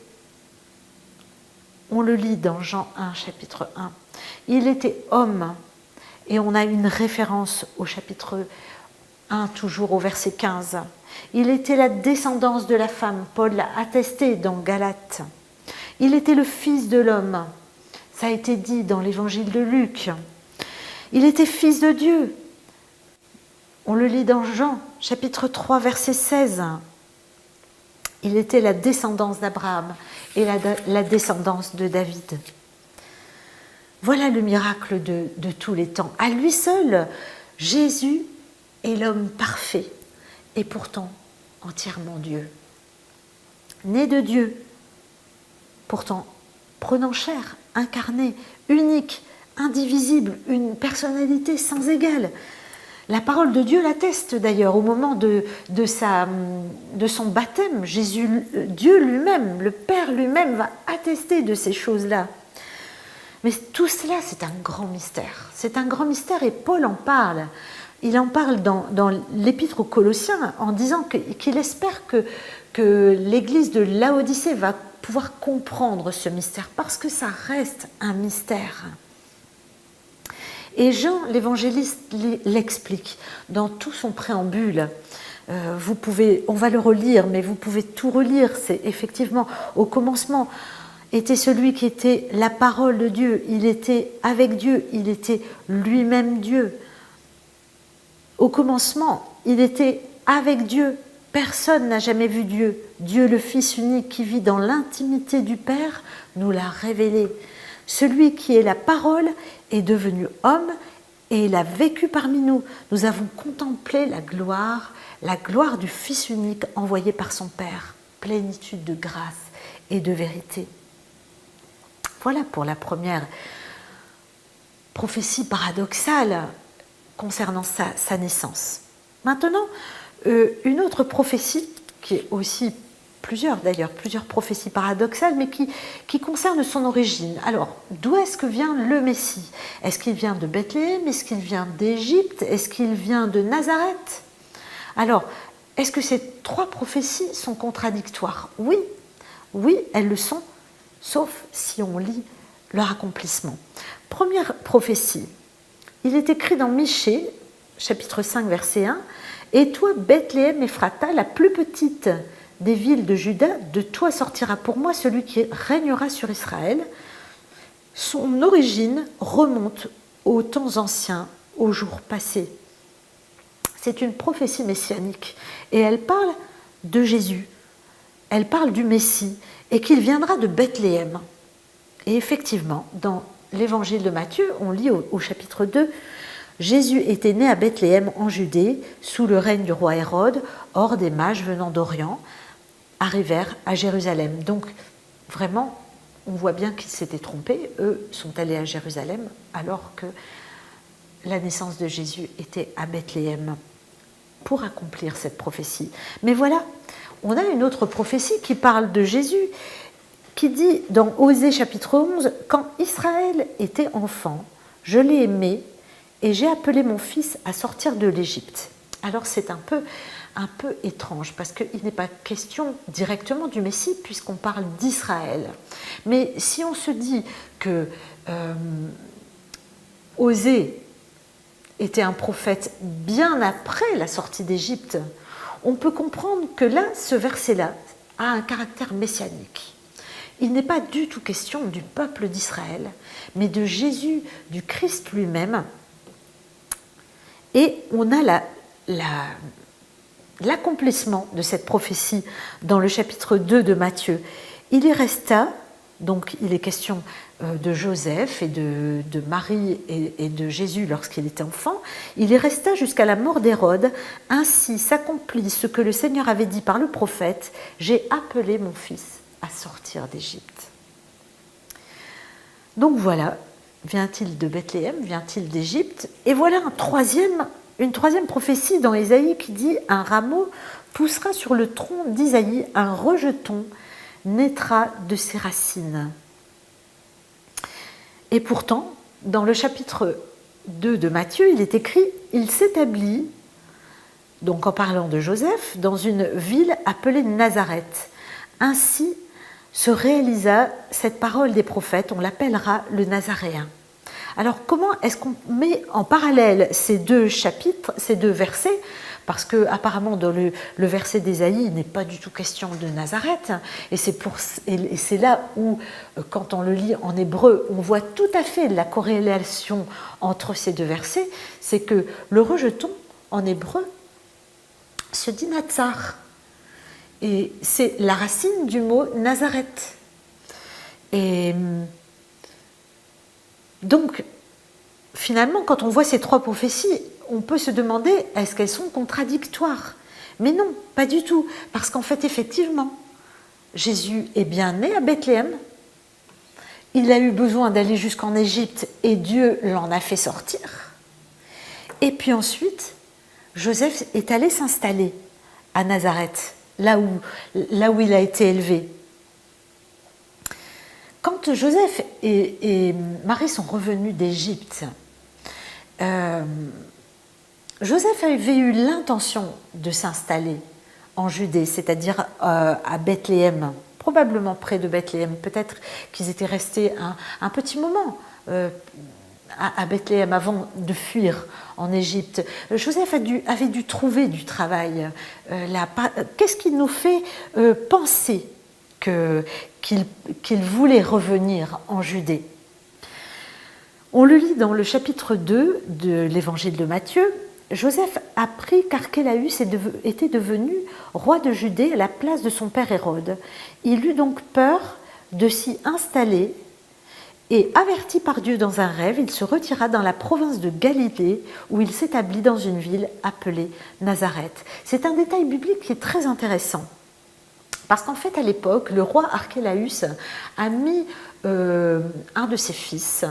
on le lit dans Jean 1, chapitre 1. Il était homme. Et on a une référence au chapitre 1, toujours au verset 15. Il était la descendance de la femme. Paul l'a attesté dans Galates. Il était le Fils de l'homme. Ça a été dit dans l'évangile de Luc. Il était Fils de Dieu. On le lit dans Jean, chapitre 3, verset 16. Il était la descendance d'Abraham et la descendance de David. Voilà le miracle de tous les temps. À lui seul, Jésus est l'homme parfait et pourtant entièrement Dieu. Né de Dieu, pourtant prenant chair, incarné, unique, indivisible, une personnalité sans égale. La parole de Dieu l'atteste d'ailleurs au moment de son baptême. Dieu lui-même, le Père lui-même va attester de ces choses-là. Mais tout cela, c'est un grand mystère. C'est un grand mystère et Paul en parle. Il en parle dans l'épître aux Colossiens en disant qu'il espère que l'église de Laodicée va pouvoir comprendre ce mystère parce que ça reste un mystère. Et Jean, l'évangéliste, l'explique dans tout son préambule. On va le relire, mais vous pouvez tout relire. C'est effectivement, au commencement, était celui qui était la parole de Dieu. Il était avec Dieu, il était lui-même Dieu. Au commencement, il était avec Dieu. Personne n'a jamais vu Dieu. Dieu, le Fils unique qui vit dans l'intimité du Père, nous l'a révélé. Celui qui est la parole est devenu homme et il a vécu parmi nous. Nous avons contemplé la gloire du Fils unique envoyé par son Père, plénitude de grâce et de vérité. Voilà pour la première prophétie paradoxale concernant sa naissance. Maintenant, une autre prophétie, qui est aussi plusieurs prophéties paradoxales, mais qui concerne son origine. Alors, d'où est-ce que vient le Messie? Est-ce qu'il vient de Bethléem? Est-ce qu'il vient d'Égypte? Est-ce qu'il vient de Nazareth? Alors, est-ce que ces trois prophéties sont contradictoires? Oui, elles le sont, sauf si on lit leur accomplissement. Première prophétie, il est écrit dans Michée, chapitre 5, verset 1, « Et toi, Bethléem Ephrata, la plus petite des villes de Juda, de toi sortira pour moi celui qui régnera sur Israël. » Son origine remonte aux temps anciens, aux jours passés. C'est une prophétie messianique et elle parle de Jésus, elle parle du Messie et qu'il viendra de Bethléem. Et effectivement, dans l'évangile de Matthieu, on lit au chapitre 2, « Jésus était né à Bethléem en Judée, sous le règne du roi Hérode. Or, des mages venant d'Orient arrivèrent à Jérusalem. » Donc, vraiment, on voit bien qu'ils s'étaient trompés. Eux sont allés à Jérusalem, alors que la naissance de Jésus était à Bethléem, pour accomplir cette prophétie. Mais voilà, on a une autre prophétie qui parle de Jésus, qui dit dans Osée chapitre 11, « Quand Israël était enfant, je l'ai aimé, et j'ai appelé mon fils à sortir de l'Égypte. » Alors c'est un peu étrange, parce qu'il n'est pas question directement du Messie, puisqu'on parle d'Israël. Mais si on se dit que Osée était un prophète bien après la sortie d'Égypte, on peut comprendre que là, ce verset-là a un caractère messianique. Il n'est pas du tout question du peuple d'Israël, mais de Jésus, du Christ lui-même. Et on a l'accomplissement de cette prophétie dans le chapitre 2 de Matthieu. Il y resta, donc il est question de Joseph et de Marie et de Jésus lorsqu'il était enfant, il y resta jusqu'à la mort d'Hérode. Ainsi s'accomplit ce que le Seigneur avait dit par le prophète, « J'ai appelé mon fils à sortir d'Égypte. » Donc voilà, vient-il de Bethléem, vient-il d'Égypte? Et voilà une troisième prophétie dans Ésaïe qui dit « Un rameau poussera sur le tronc d'Isaïe, un rejeton naîtra de ses racines. » Et pourtant, dans le chapitre 2 de Matthieu, il est écrit « Il s'établit, donc en parlant de Joseph, dans une ville appelée Nazareth. Ainsi se réalisa cette parole des prophètes, on l'appellera le Nazaréen. » Alors comment est-ce qu'on met en parallèle ces deux chapitres, ces deux versets? Parce que apparemment dans le verset d'Ésaïe, il n'est pas du tout question de Nazareth, et c'est là où, quand on le lit en hébreu, on voit tout à fait la corrélation entre ces deux versets, c'est que le rejeton en hébreu se dit Natsar, et c'est la racine du mot Nazareth. Et donc, finalement, quand on voit ces trois prophéties, on peut se demander, est-ce qu'elles sont contradictoires? Mais non, pas du tout, parce qu'en fait, effectivement, Jésus est bien né à Bethléem, il a eu besoin d'aller jusqu'en Égypte et Dieu l'en a fait sortir. Et puis ensuite, Joseph est allé s'installer à Nazareth, là où il a été élevé. Quand Joseph et Marie sont revenus d'Égypte, Joseph avait eu l'intention de s'installer en Judée, c'est-à-dire à Bethléem, probablement près de Bethléem. Peut-être qu'ils étaient restés un petit moment, à Bethléem avant de fuir en Égypte. Joseph avait dû trouver du travail là. Qu'est-ce qui nous fait penser qu'il voulait revenir en Judée? On le lit dans le chapitre 2 de l'évangile de Matthieu. Joseph apprit qu'Archélaüs était devenu roi de Judée à la place de son père Hérode. Il eut donc peur de s'y installer et, averti par Dieu dans un rêve, il se retira dans la province de Galilée où il s'établit dans une ville appelée Nazareth. C'est un détail biblique qui est très intéressant parce qu'en fait à l'époque, le roi Archélaüs a mis un de ses fils,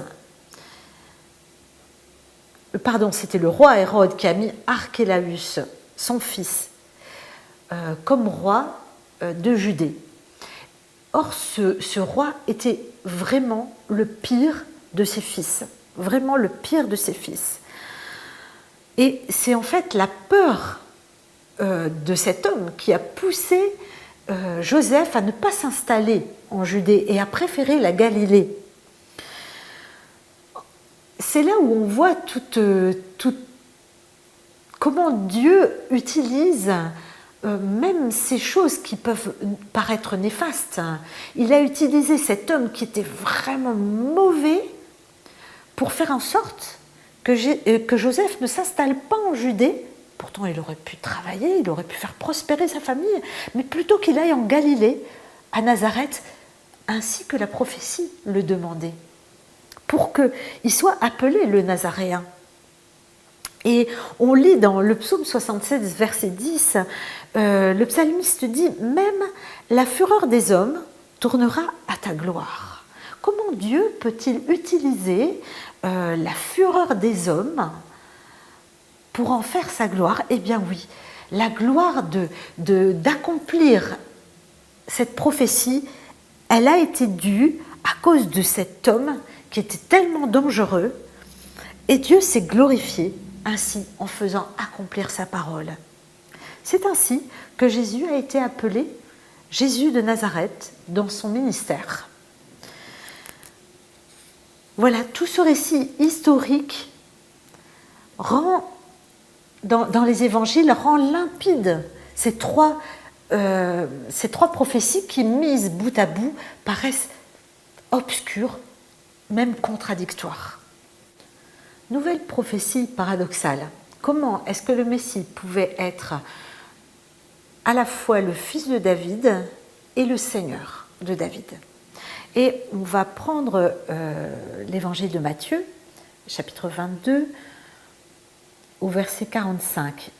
c'était le roi Hérode qui a mis Archélaüs, son fils, comme roi de Judée. Or, ce roi était vraiment le pire de ses fils, vraiment le pire de ses fils. Et c'est en fait la peur de cet homme qui a poussé Joseph à ne pas s'installer en Judée et à préférer la Galilée. C'est là où on voit comment Dieu utilise même ces choses qui peuvent paraître néfastes. Il a utilisé cet homme qui était vraiment mauvais pour faire en sorte que Joseph ne s'installe pas en Judée. Pourtant, il aurait pu travailler, il aurait pu faire prospérer sa famille, mais plutôt qu'il aille en Galilée, à Nazareth, ainsi que la prophétie le demandait, pour qu'il soit appelé le Nazaréen. Et on lit dans le psaume 76, verset 10, le psalmiste dit « Même la fureur des hommes tournera à ta gloire ». Comment Dieu peut-il utiliser la fureur des hommes pour en faire sa gloire? Eh bien oui, la gloire d'accomplir cette prophétie, elle a été due à cause de cet homme qui était tellement dangereux, et Dieu s'est glorifié ainsi en faisant accomplir sa parole. C'est ainsi que Jésus a été appelé Jésus de Nazareth dans son ministère. Voilà, tout ce récit historique dans les évangiles rend limpide ces trois prophéties qui, mises bout à bout, paraissent obscures, même contradictoires. Nouvelle prophétie paradoxale. Comment est-ce que le Messie pouvait être à la fois le fils de David et le Seigneur de David? Et on va prendre l'évangile de Matthieu, chapitre 22, au verset 45.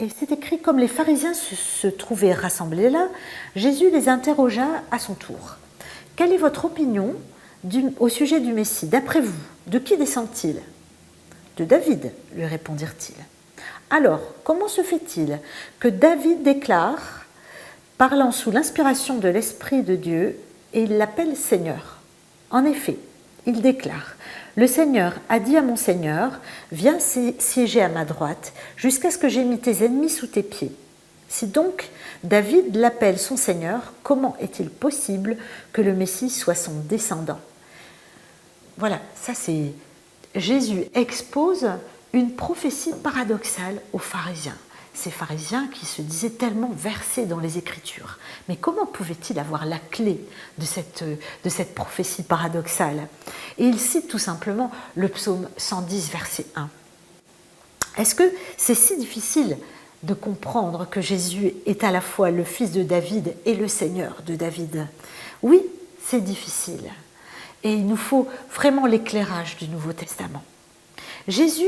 Et c'est écrit: comme les pharisiens se trouvaient rassemblés là, Jésus les interrogea à son tour. Quelle est votre opinion au sujet du Messie? D'après vous, de qui descend-il? De David, lui répondirent-ils. Alors, comment se fait-il que David déclare, parlant sous l'inspiration de l'Esprit de Dieu, et il l'appelle Seigneur? En effet, il déclare: le Seigneur a dit à mon Seigneur, viens siéger à ma droite, jusqu'à ce que j'aie mis tes ennemis sous tes pieds. Si donc David l'appelle son Seigneur, comment est-il possible que le Messie soit son descendant? Voilà, ça c'est... Jésus expose une prophétie paradoxale aux pharisiens. Ces pharisiens qui se disaient tellement versés dans les Écritures. Mais comment pouvaient-ils avoir la clé de cette prophétie paradoxale? Et il cite tout simplement le psaume 110, verset 1. Est-ce que c'est si difficile de comprendre que Jésus est à la fois le fils de David et le Seigneur de David? Oui, c'est difficile. Et il nous faut vraiment l'éclairage du Nouveau Testament. Jésus,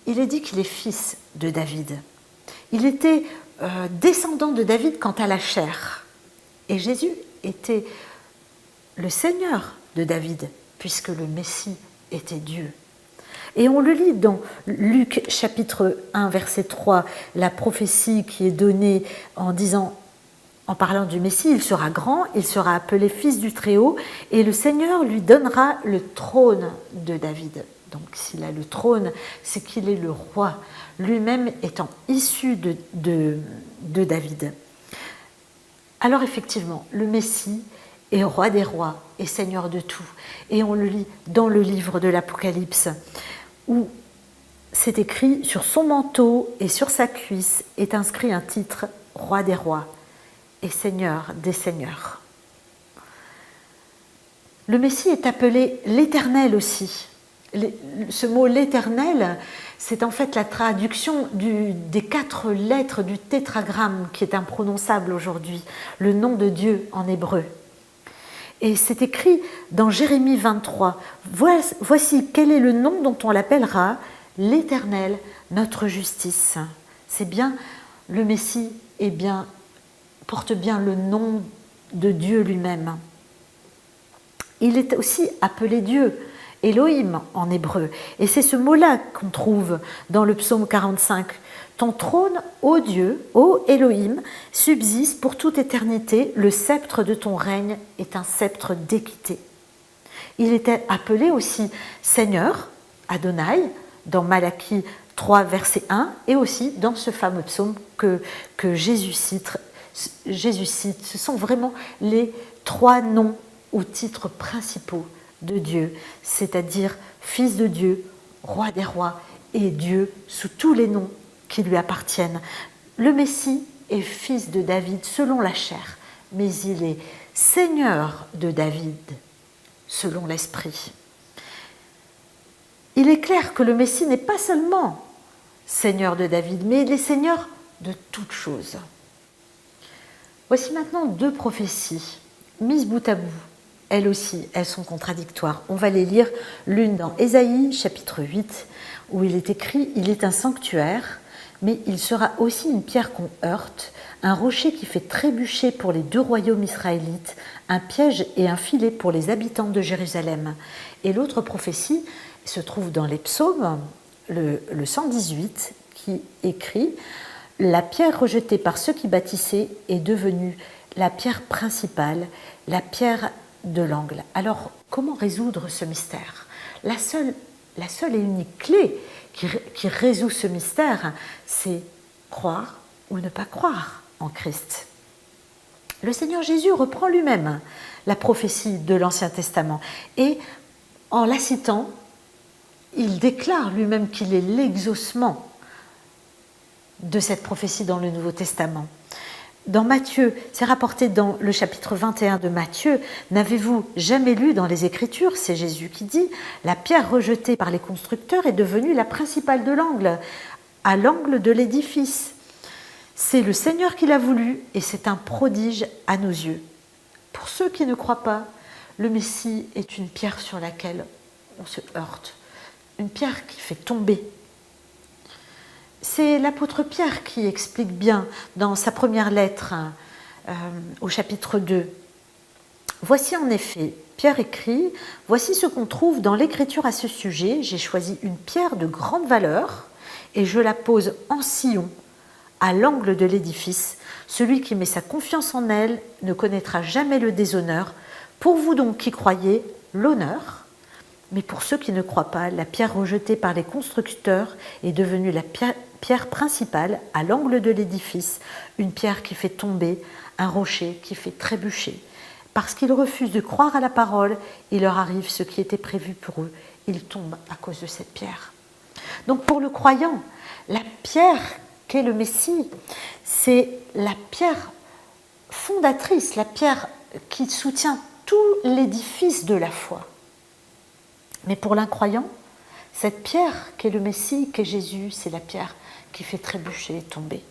il est dit qu'il est fils de David. Il était descendant de David quant à la chair. Et Jésus était le Seigneur de David, puisque le Messie était Dieu. Et on le lit dans Luc chapitre 1, verset 3, la prophétie qui est donnée en parlant du Messie: il sera grand, il sera appelé fils du Très-Haut, et le Seigneur lui donnera le trône de David. Donc s'il a le trône, c'est qu'il est le roi, lui-même étant issu de David. Alors effectivement, le Messie est roi des rois et seigneur de tout. Et on le lit dans le livre de l'Apocalypse, où c'est écrit sur son manteau et sur sa cuisse est inscrit un titre roi des rois et seigneur des seigneurs. Le Messie est appelé l'Éternel aussi. Ce mot l'Éternel, c'est en fait la traduction des 4 lettres du tétragramme qui est imprononçable aujourd'hui, le nom de Dieu en hébreu. Et c'est écrit dans Jérémie 23, « Voici quel est le nom dont on l'appellera, l'Éternel, notre justice. » C'est bien, le Messie porte bien le nom de Dieu lui-même. Il est aussi appelé Dieu, Elohim en hébreu. Et c'est ce mot-là qu'on trouve dans le psaume 45. « Ton trône, ô Dieu, ô Elohim, subsiste pour toute éternité. Le sceptre de ton règne est un sceptre d'équité. » Il était appelé aussi Seigneur, Adonai, dans Malachie 3, verset 1, et aussi dans ce fameux psaume que Jésus cite. Ce sont vraiment les 3 noms ou titres principaux de Dieu, c'est-à-dire Fils de Dieu, Roi des rois et Dieu sous tous les noms qui lui appartiennent. Le Messie est fils de David selon la chair, mais il est Seigneur de David selon l'Esprit. Il est clair que le Messie n'est pas seulement Seigneur de David, mais il est Seigneur de toutes choses. Voici maintenant 2 prophéties mises bout à bout. Elles aussi, elles sont contradictoires. On va les lire, l'une dans Ésaïe, chapitre 8, où il est écrit « Il est un sanctuaire, mais il sera aussi une pierre qu'on heurte, un rocher qui fait trébucher pour les 2 royaumes israélites, un piège et un filet pour les habitants de Jérusalem. » Et l'autre prophétie se trouve dans les psaumes, le 118, qui écrit « La pierre rejetée par ceux qui bâtissaient est devenue la pierre principale, la pierre de l'angle. » Alors, comment résoudre ce mystère ? La seule et unique clé qui résout ce mystère, c'est croire ou ne pas croire en Christ. Le Seigneur Jésus reprend lui-même la prophétie de l'Ancien Testament et en la citant, il déclare lui-même qu'il est l'exaucement de cette prophétie dans le Nouveau Testament. Dans Matthieu, c'est rapporté dans le chapitre 21 de Matthieu, « N'avez-vous jamais lu dans les Écritures, c'est Jésus qui dit, la pierre rejetée par les constructeurs est devenue la principale de l'angle, à l'angle de l'édifice. C'est le Seigneur qui l'a voulu et c'est un prodige à nos yeux. » Pour ceux qui ne croient pas, le Messie est une pierre sur laquelle on se heurte, une pierre qui fait tomber. C'est l'apôtre Pierre qui explique bien dans sa première lettre au chapitre 2. Voici en effet, Pierre écrit, « Voici ce qu'on trouve dans l'écriture à ce sujet. J'ai choisi une pierre de grande valeur et je la pose en sillon à l'angle de l'édifice. Celui qui met sa confiance en elle ne connaîtra jamais le déshonneur. Pour vous donc qui croyez, l'honneur. Mais pour ceux qui ne croient pas, la pierre rejetée par les constructeurs est devenue la pierre principale à l'angle de l'édifice, une pierre qui fait tomber, un rocher qui fait trébucher. Parce qu'ils refusent de croire à la parole, il leur arrive ce qui était prévu pour eux. Ils tombent à cause de cette pierre. » Donc pour le croyant, la pierre qu'est le Messie, c'est la pierre fondatrice, la pierre qui soutient tout l'édifice de la foi. Mais pour l'incroyant, cette pierre qu'est le Messie, qu'est Jésus, c'est la pierre qui fait trébucher et tomber.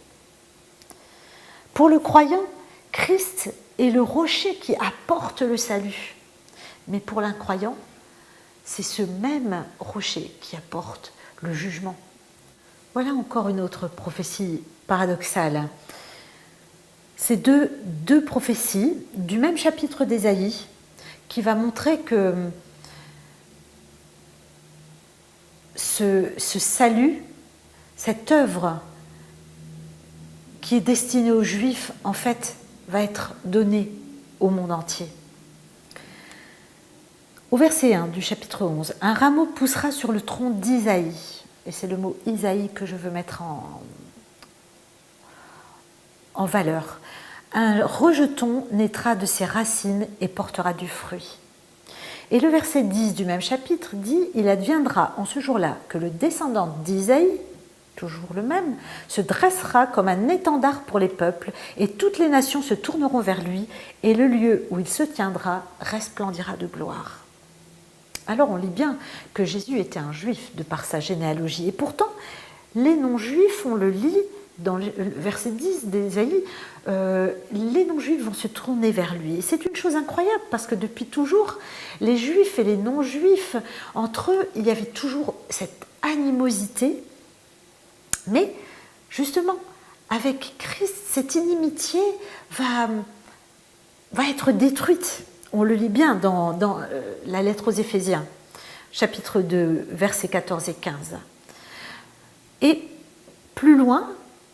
Pour le croyant, Christ est le rocher qui apporte le salut. Mais pour l'incroyant, c'est ce même rocher qui apporte le jugement. Voilà encore une autre prophétie paradoxale. C'est deux prophéties du même chapitre d'Ésaïe qui va montrer que ce salut, cette œuvre qui est destinée aux Juifs, en fait, va être donnée au monde entier. Au verset 1 du chapitre 11, « Un rameau poussera sur le tronc d'Isaïe. » Et c'est le mot Isaïe que je veux mettre en valeur. « un rejeton naîtra de ses racines et portera du fruit. Et le verset 10 du même chapitre dit « Il adviendra en ce jour-là que le descendant d'Isaïe, toujours le même, se dressera comme un étendard pour les peuples, et toutes les nations se tourneront vers lui, et le lieu où il se tiendra resplendira de gloire. » Alors on lit bien que Jésus était un juif de par sa généalogie, et pourtant les non-juifs, on le lit dans le verset 10 d'Ésaïe, les non-juifs vont se tourner vers lui. Et c'est une chose incroyable parce que depuis toujours, les juifs et les non-juifs, entre eux, il y avait toujours cette animosité. Mais justement, avec Christ, cette inimitié va être détruite. On le lit bien dans la lettre aux Éphésiens, chapitre 2, versets 14 et 15. Et plus loin,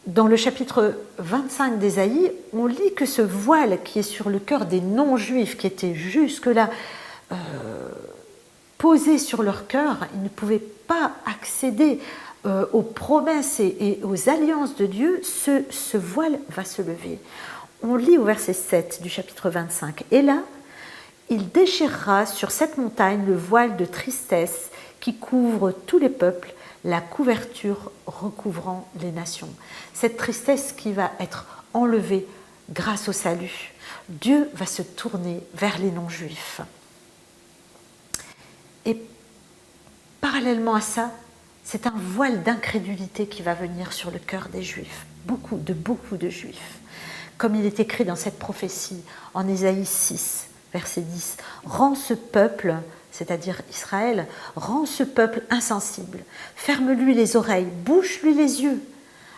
dans le chapitre 25 d'Ésaïe, on lit que ce voile qui est sur le cœur des non-juifs, qui était jusque-là posé sur leur cœur, ils ne pouvaient pas accéder aux promesses et aux alliances de Dieu, ce voile va se lever. On lit au verset 7 du chapitre 25. « Et là, il déchirera sur cette montagne le voile de tristesse qui couvre tous les peuples, la couverture recouvrant les nations. » Cette tristesse qui va être enlevée grâce au salut. Dieu va se tourner vers les non-juifs. Et parallèlement à ça, c'est un voile d'incrédulité qui va venir sur le cœur des juifs, beaucoup de juifs. Comme il est écrit dans cette prophétie en Ésaïe 6, verset 10, « Rends ce peuple, c'est-à-dire Israël, rends ce peuple insensible, ferme-lui les oreilles, bouche-lui les yeux,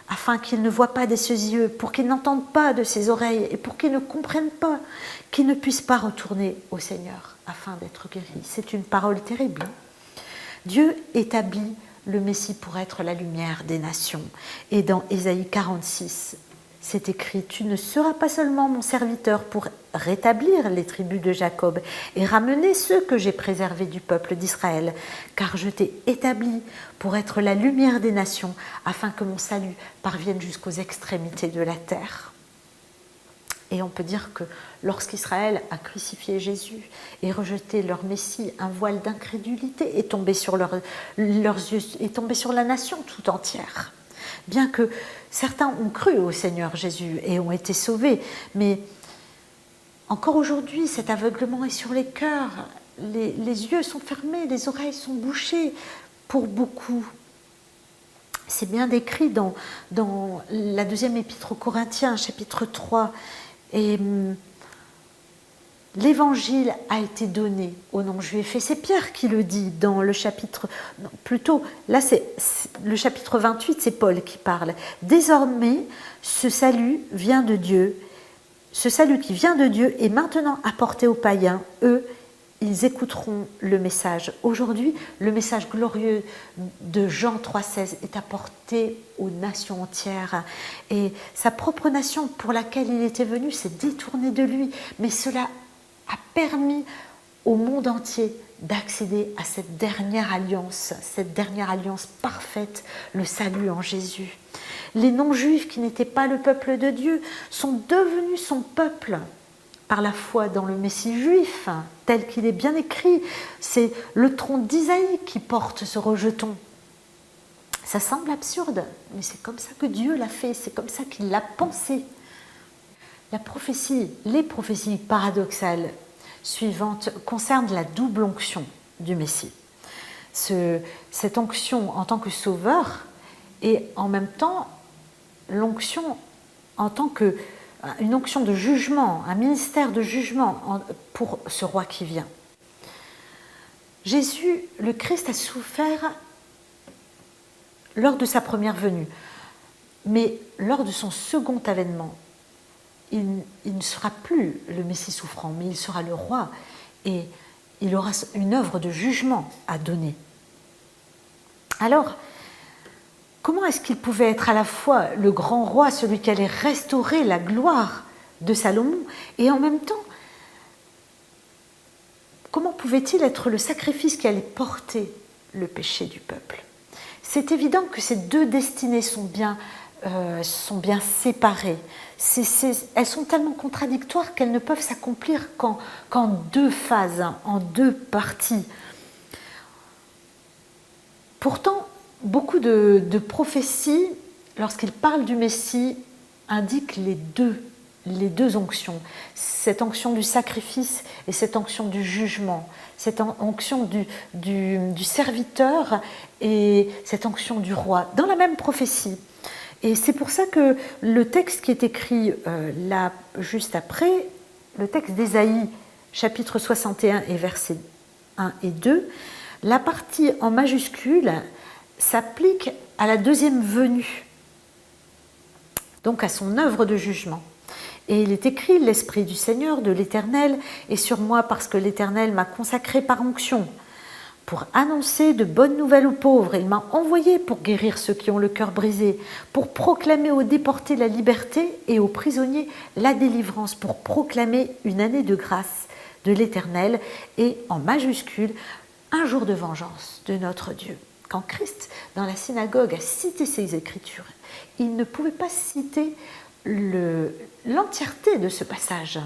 afin qu'il ne voie pas de ses yeux, pour qu'il n'entende pas de ses oreilles, et pour qu'il ne comprenne pas, qu'il ne puisse pas retourner au Seigneur, afin d'être guéri. » C'est une parole terrible. Dieu établit le Messie pour être la lumière des nations. Et dans Ésaïe 46, c'est écrit « Tu ne seras pas seulement mon serviteur pour rétablir les tribus de Jacob et ramener ceux que j'ai préservés du peuple d'Israël, car je t'ai établi pour être la lumière des nations, afin que mon salut parvienne jusqu'aux extrémités de la terre. » Et on peut dire que lorsqu'Israël a crucifié Jésus et rejeté leur Messie, un voile d'incrédulité est tombé sur leurs yeux, est tombé sur la nation tout entière. Bien que certains ont cru au Seigneur Jésus et ont été sauvés, mais encore aujourd'hui, cet aveuglement est sur les cœurs, les yeux sont fermés, les oreilles sont bouchées pour beaucoup. C'est bien décrit dans la deuxième épître aux Corinthiens, chapitre 3. Et l'évangile a été donné aux non-juifs. Et c'est Pierre qui le dit dans le chapitre... Non, plutôt, là, c'est le chapitre 28, c'est Paul qui parle. « Désormais, ce salut vient de Dieu. Ce salut qui vient de Dieu est maintenant apporté aux païens. Eux, ils écouteront le message. » Aujourd'hui, le message glorieux de Jean 3,16 est apporté aux nations entières. Et sa propre nation pour laquelle il était venu s'est détournée de lui. Mais cela a permis au monde entier d'accéder à cette dernière alliance parfaite, le salut en Jésus. Les non-juifs qui n'étaient pas le peuple de Dieu sont devenus son peuple par la foi dans le Messie juif, tel qu'il est bien écrit. C'est le tronc d'Isaïe qui porte ce rejeton. Ça semble absurde, mais c'est comme ça que Dieu l'a fait, c'est comme ça qu'il l'a pensé. Les prophéties paradoxales suivantes concernent la double onction du Messie. Cette onction en tant que sauveur et en même temps l'onction en tant que une onction de jugement, un ministère de jugement pour ce roi qui vient. Jésus, le Christ, a souffert lors de sa première venue, mais lors de son second avènement, il ne sera plus le Messie souffrant, mais il sera le roi et il aura une œuvre de jugement à donner. Alors, comment est-ce qu'il pouvait être à la fois le grand roi, celui qui allait restaurer la gloire de Salomon, et en même temps, comment pouvait-il être le sacrifice qui allait porter le péché du peuple? C'est évident que ces deux destinées sont bien sont bien séparées. Elles sont tellement contradictoires qu'elles ne peuvent s'accomplir qu'en deux phases, en deux parties. Pourtant, beaucoup de prophéties, lorsqu'ils parlent du Messie, indiquent les deux onctions. Cette onction du sacrifice et cette onction du jugement. Cette onction du serviteur et cette onction du roi, dans la même prophétie. Et c'est pour ça que le texte qui est écrit là, juste après, le texte d'Ésaïe, chapitre 61 et versets 1 et 2, la partie en majuscule s'applique à la deuxième venue, donc à son œuvre de jugement. Et il est écrit: l'Esprit du Seigneur, de l'Éternel, est sur moi parce que l'Éternel m'a consacré par onction pour annoncer de bonnes nouvelles aux pauvres. Il m'a envoyé pour guérir ceux qui ont le cœur brisé, pour proclamer aux déportés la liberté et aux prisonniers la délivrance, pour proclamer une année de grâce de l'Éternel et, en majuscule, un jour de vengeance de notre Dieu. Quand Christ, dans la synagogue, a cité ces Écritures, il ne pouvait pas citer l'entièreté de ce passage.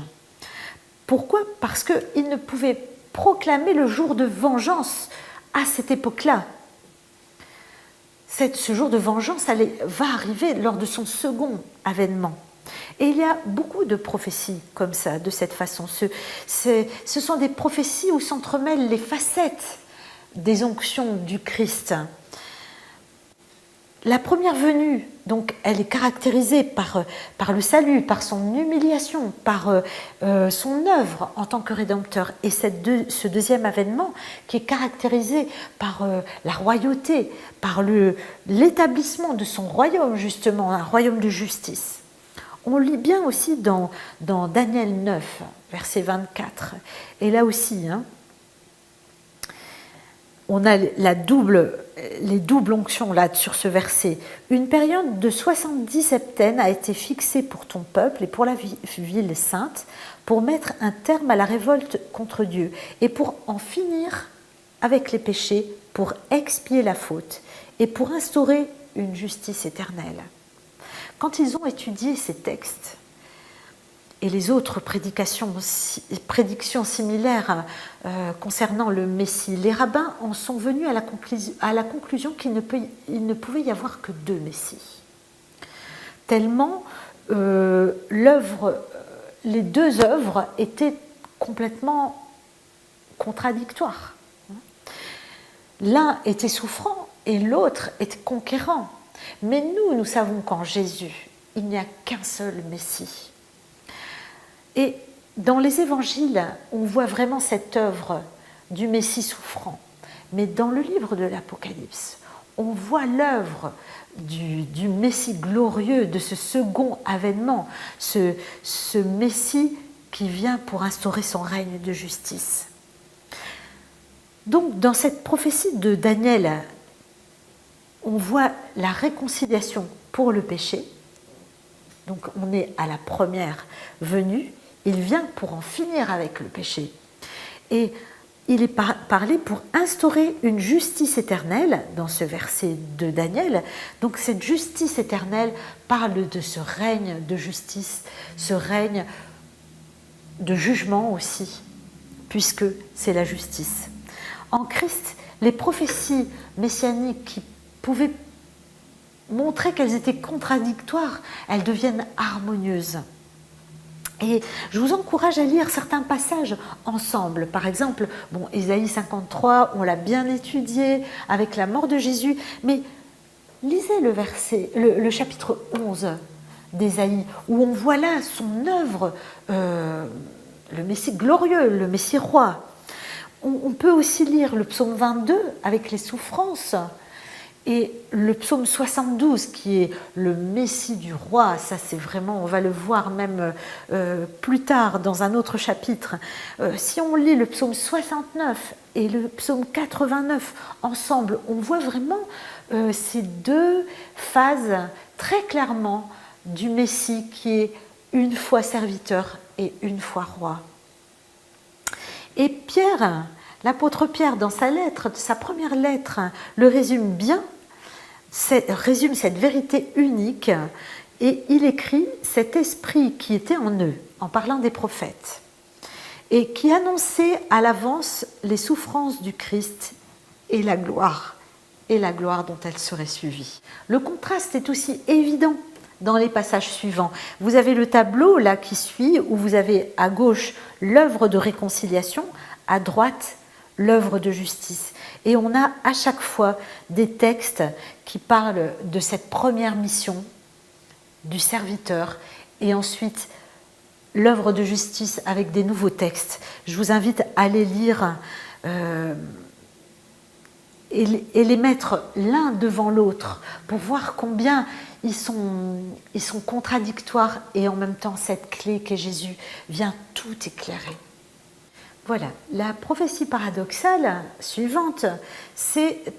Pourquoi ? Parce qu'il ne pouvait proclamer le jour de vengeance à cette époque-là. Ce jour de vengeance va arriver lors de son second avènement. Et il y a beaucoup de prophéties comme ça, de cette façon. Ce sont des prophéties où s'entremêlent les facettes des onctions du Christ. La première venue, donc, elle est caractérisée par le salut, par son humiliation, par son œuvre en tant que rédempteur. Et ce deuxième avènement qui est caractérisé par la royauté, par l'établissement de son royaume, justement, un royaume de justice. On lit bien aussi dans Daniel 9, verset 24. Et là aussi, on a les doubles onctions là sur ce verset. Une période de 70 septaines a été fixée pour ton peuple et pour la ville sainte, pour mettre un terme à la révolte contre Dieu et pour en finir avec les péchés, pour expier la faute et pour instaurer une justice éternelle. Quand ils ont étudié ces textes et les autres prédictions similaires concernant le Messie, les rabbins en sont venus à la conclusion qu'il ne pouvait y avoir que deux Messies. Tellement les deux œuvres étaient complètement contradictoires. L'un était souffrant et l'autre était conquérant. Mais nous savons qu'en Jésus, il n'y a qu'un seul Messie. Et dans les évangiles, on voit vraiment cette œuvre du Messie souffrant. Mais dans le livre de l'Apocalypse, on voit l'œuvre du Messie glorieux, de ce second avènement, ce Messie qui vient pour instaurer son règne de justice. Donc, dans cette prophétie de Daniel, on voit la réconciliation pour le péché. Donc, on est à la première venue. Il vient pour en finir avec le péché. Et il est parlé pour instaurer une justice éternelle dans ce verset de Daniel. Donc cette justice éternelle parle de ce règne de justice, ce règne de jugement aussi, puisque c'est la justice. En Christ, les prophéties messianiques qui pouvaient montrer qu'elles étaient contradictoires, elles deviennent harmonieuses. Et je vous encourage à lire certains passages ensemble. Par exemple, Ésaïe 53, on l'a bien étudié avec la mort de Jésus, mais lisez le chapitre 11 d'Ésaïe, où on voit là son œuvre, le Messie glorieux, le Messie roi. On peut aussi lire le psaume 22 avec les souffrances, et le psaume 72 qui est le Messie du roi. Ça c'est vraiment, on va le voir même plus tard dans un autre chapitre. Si on lit le psaume 69 et le psaume 89 ensemble, on voit vraiment ces deux phases très clairement du Messie qui est une fois serviteur et une fois roi. Et Pierre, l'apôtre Pierre, dans sa première lettre, le résume bien. résume cette vérité unique et il écrit cet esprit qui était en eux, en parlant des prophètes, et qui annonçait à l'avance les souffrances du Christ et la gloire dont elle serait suivie. Le contraste est aussi évident dans les passages suivants. Vous avez le tableau là qui suit, où vous avez à gauche l'œuvre de réconciliation, à droite l'œuvre de justice. Et on a à chaque fois des textes qui parlent de cette première mission du serviteur et ensuite l'œuvre de justice avec des nouveaux textes. Je vous invite à les lire et les mettre l'un devant l'autre pour voir combien ils sont contradictoires et en même temps cette clé qu'est Jésus vient tout éclairer. Voilà, la prophétie paradoxale suivante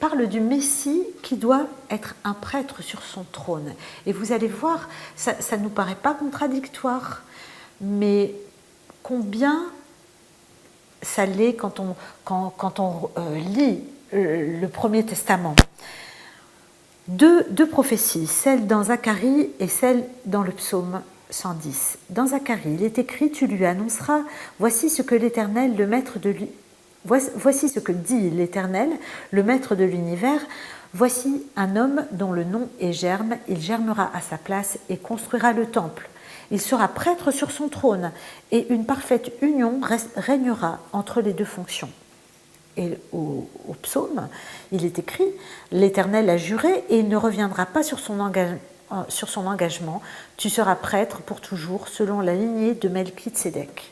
parle du Messie qui doit être un prêtre sur son trône. Et vous allez voir, ça ne nous paraît pas contradictoire, mais combien ça l'est quand on lit le Premier Testament. Deux prophéties, celle dans Zacharie et celle dans le psaume 110. Dans Zacharie, il est écrit, tu lui annonceras, voici ce que l'Éternel, voici ce que dit l'Éternel, le Maître de l'univers, voici un homme dont le nom est Germe, il germera à sa place et construira le temple. Il sera prêtre sur son trône et une parfaite union régnera entre les deux fonctions. Et au psaume, il est écrit, l'Éternel a juré et il ne reviendra pas sur son engagement, tu seras prêtre pour toujours selon la lignée de Melchitsédek.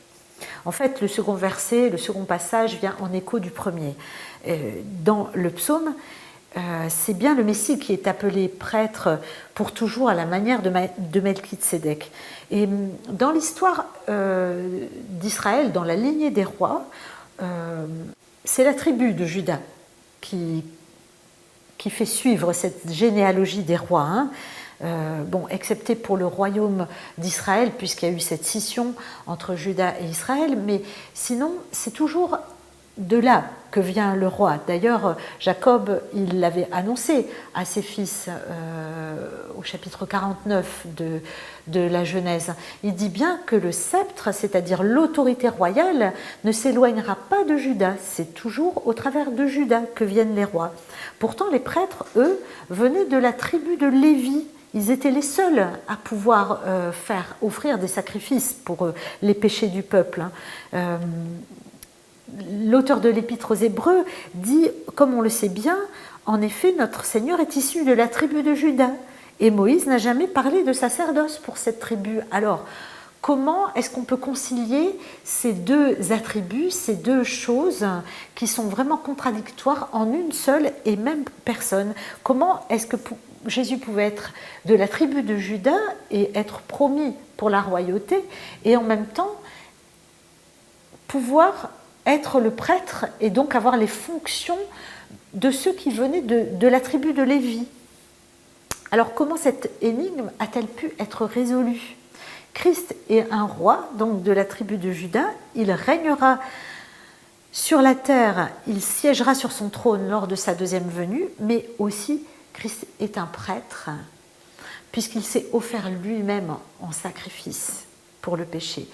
En fait, le second verset, le second passage vient en écho du premier. Dans le psaume, c'est bien le Messie qui est appelé prêtre pour toujours à la manière de Melchitsédek. Et dans l'histoire d'Israël, dans la lignée des rois, c'est la tribu de Juda qui fait suivre cette généalogie des rois, excepté pour le royaume d'Israël, puisqu'il y a eu cette scission entre Juda et Israël, mais sinon, c'est toujours de là que vient le roi. D'ailleurs, Jacob, il l'avait annoncé à ses fils au chapitre 49 de la Genèse. Il dit bien que le sceptre, c'est-à-dire l'autorité royale, ne s'éloignera pas de Juda. C'est toujours au travers de Juda que viennent les rois. Pourtant, les prêtres, eux, venaient de la tribu de Lévi. Ils étaient les seuls à pouvoir offrir des sacrifices pour les péchés du peuple. L'auteur de l'Épître aux Hébreux dit, comme on le sait bien, en effet, notre Seigneur est issu de la tribu de Juda. Et Moïse n'a jamais parlé de sacerdoce pour cette tribu. Alors, comment est-ce qu'on peut concilier ces deux attributs, ces deux choses qui sont vraiment contradictoires en une seule et même personne? Comment est-ce que Jésus pouvait être de la tribu de Juda et être promis pour la royauté et en même temps pouvoir être le prêtre et donc avoir les fonctions de ceux qui venaient de la tribu de Lévi? Alors comment cette énigme a-t-elle pu être résolue? Christ est un roi, donc de la tribu de Juda, il régnera sur la terre, il siégera sur son trône lors de sa deuxième venue, mais aussi Christ est un prêtre, puisqu'il s'est offert lui-même en sacrifice pour le péché.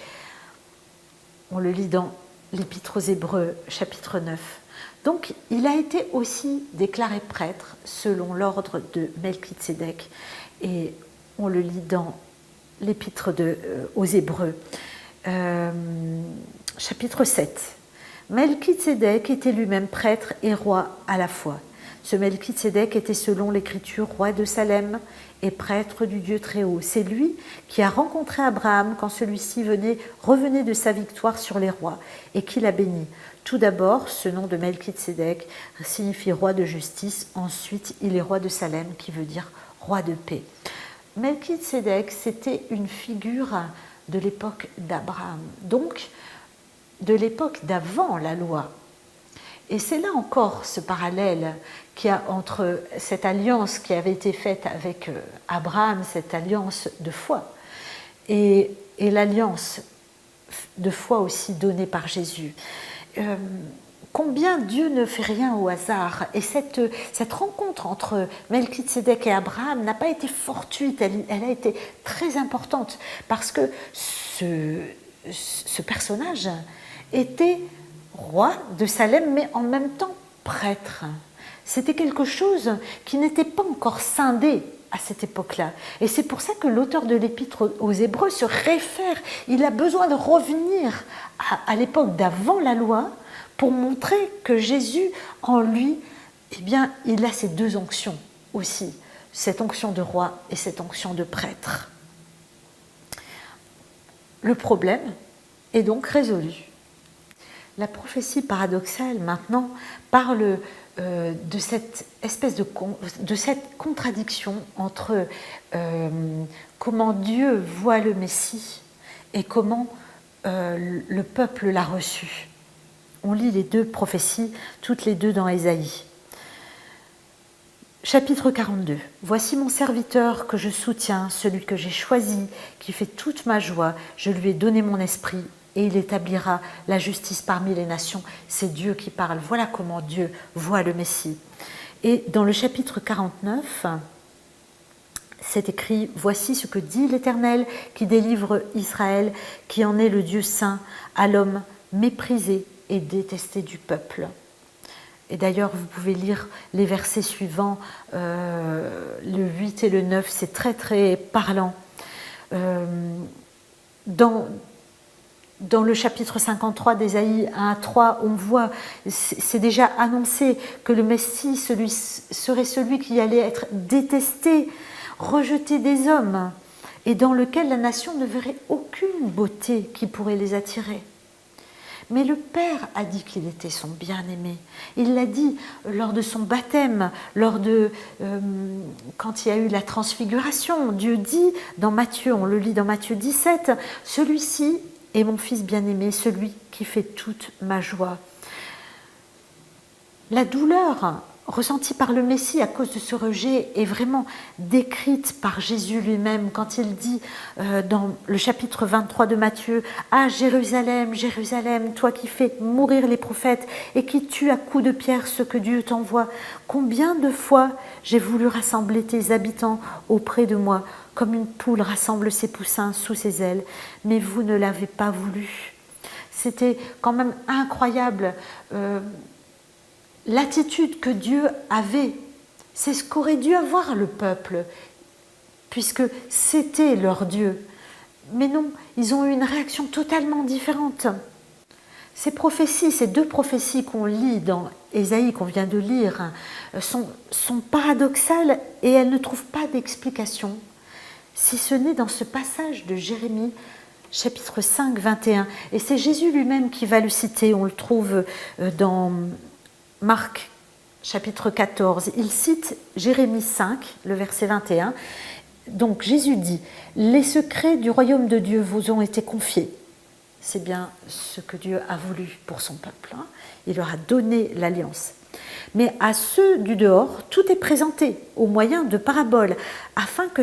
On le lit dans l'Épître aux Hébreux, chapitre 9. Donc, il a été aussi déclaré prêtre selon l'ordre de Melchitsédek. Et on le lit dans l'Épître aux Hébreux, chapitre 7. Melchitsédek était lui-même prêtre et roi à la fois. Ce Melchitsédek était selon l'Écriture roi de Salem et prêtre du Dieu Très-Haut. C'est lui qui a rencontré Abraham quand celui-ci revenait de sa victoire sur les rois et qui l'a béni. Tout d'abord, ce nom de Melchitsédek signifie roi de justice. Ensuite, il est roi de Salem, qui veut dire roi de paix. Melchitsédek, c'était une figure de l'époque d'Abraham, donc de l'époque d'avant la loi. Et c'est là encore ce parallèle qu'il y a entre cette alliance qui avait été faite avec Abraham, cette alliance de foi, et l'alliance de foi aussi donnée par Jésus. combien Dieu ne fait rien au hasard. Et cette rencontre entre Melchizedek et Abraham n'a pas été fortuite, elle a été très importante, parce que ce personnage était roi de Salem, mais en même temps prêtre. C'était quelque chose qui n'était pas encore scindé à cette époque-là. Et c'est pour ça que l'auteur de l'Épître aux Hébreux se réfère, il a besoin de revenir à l'époque d'avant la loi pour montrer que Jésus, en lui, eh bien, il a ces deux onctions aussi, cette onction de roi et cette onction de prêtre. Le problème est donc résolu. La prophétie paradoxale, maintenant, parle de cette espèce de cette contradiction entre comment Dieu voit le Messie et comment le peuple l'a reçu. On lit les deux prophéties, toutes les deux dans Ésaïe. Chapitre 42. Voici mon serviteur que je soutiens, celui que j'ai choisi, qui fait toute ma joie. Je lui ai donné mon esprit et il établira la justice parmi les nations. C'est Dieu qui parle. Voilà comment Dieu voit le Messie. Et dans le chapitre 49, c'est écrit « Voici ce que dit l'Éternel qui délivre Israël, qui en est le Dieu saint, à l'homme méprisé et détesté du peuple. » Et d'ailleurs, vous pouvez lire les versets suivants, le 8 et le 9, c'est très très parlant. Dans le chapitre 53 d'Ésaïe 1 à 3, on voit, c'est déjà annoncé que le Messie serait celui qui allait être détesté, rejeté des hommes, et dans lequel la nation ne verrait aucune beauté qui pourrait les attirer. Mais le Père a dit qu'il était son bien-aimé. Il l'a dit lors de son baptême, quand il y a eu la transfiguration. Dieu dit dans Matthieu, on le lit dans Matthieu 17, « Celui-ci est mon fils bien-aimé, celui qui fait toute ma joie. » La douleur ressentie par le Messie à cause de ce rejet est vraiment décrite par Jésus lui-même quand il dit dans le chapitre 23 de Matthieu « Ah Jérusalem, Jérusalem, toi qui fais mourir les prophètes et qui tues à coups de pierre ceux que Dieu t'envoie, combien de fois j'ai voulu rassembler tes habitants auprès de moi, comme une poule rassemble ses poussins sous ses ailes, mais vous ne l'avez pas voulu. » C'était quand même incroyable l'attitude que Dieu avait. C'est ce qu'aurait dû avoir le peuple, puisque c'était leur Dieu. Mais non, ils ont eu une réaction totalement différente. Ces prophéties, ces deux prophéties qu'on lit dans Ésaïe, qu'on vient de lire, sont paradoxales et elles ne trouvent pas d'explication, si ce n'est dans ce passage de Jérémie, chapitre 5, 21. Et c'est Jésus lui-même qui va le citer, on le trouve dans Marc, chapitre 14, il cite Jérémie 5, le verset 21. Donc Jésus dit « Les secrets du royaume de Dieu vous ont été confiés. » C'est bien ce que Dieu a voulu pour son peuple. Il leur a donné l'alliance. « Mais à ceux du dehors, tout est présenté au moyen de paraboles, afin que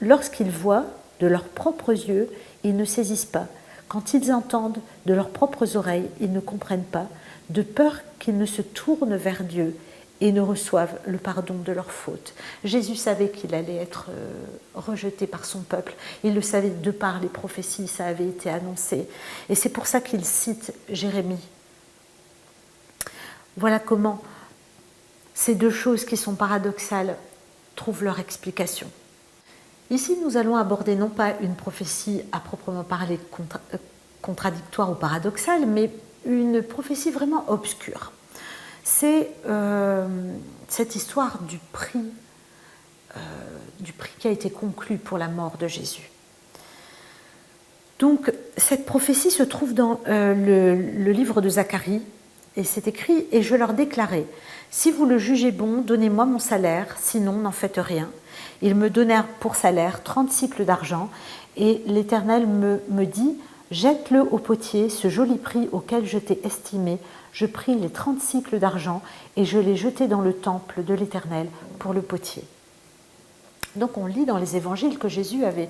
lorsqu'ils voient de leurs propres yeux, ils ne saisissent pas. Quand ils entendent de leurs propres oreilles, ils ne comprennent pas, de peur qu'ils ne se tournent vers Dieu et ne reçoivent le pardon de leurs fautes. » Jésus savait qu'il allait être rejeté par son peuple. Il le savait de par les prophéties, ça avait été annoncé. Et c'est pour ça qu'il cite Jérémie. Voilà comment ces deux choses qui sont paradoxales trouvent leur explication. Ici, nous allons aborder non pas une prophétie à proprement parler contradictoire ou paradoxale, mais une prophétie vraiment obscure. C'est cette histoire du prix qui a été conclu pour la mort de Jésus. Donc, cette prophétie se trouve dans le livre de Zacharie, et c'est écrit « Et je leur déclarai, si vous le jugez bon, donnez-moi mon salaire, sinon n'en faites rien. Ils me donnèrent pour salaire 30 cycles d'argent, et l'Éternel me dit, jette-le au potier, ce joli prix auquel je t'ai estimé. Je pris les 30 cycles d'argent et je les jetai dans le temple de l'Éternel pour le potier. » Donc on lit dans les évangiles que Jésus avait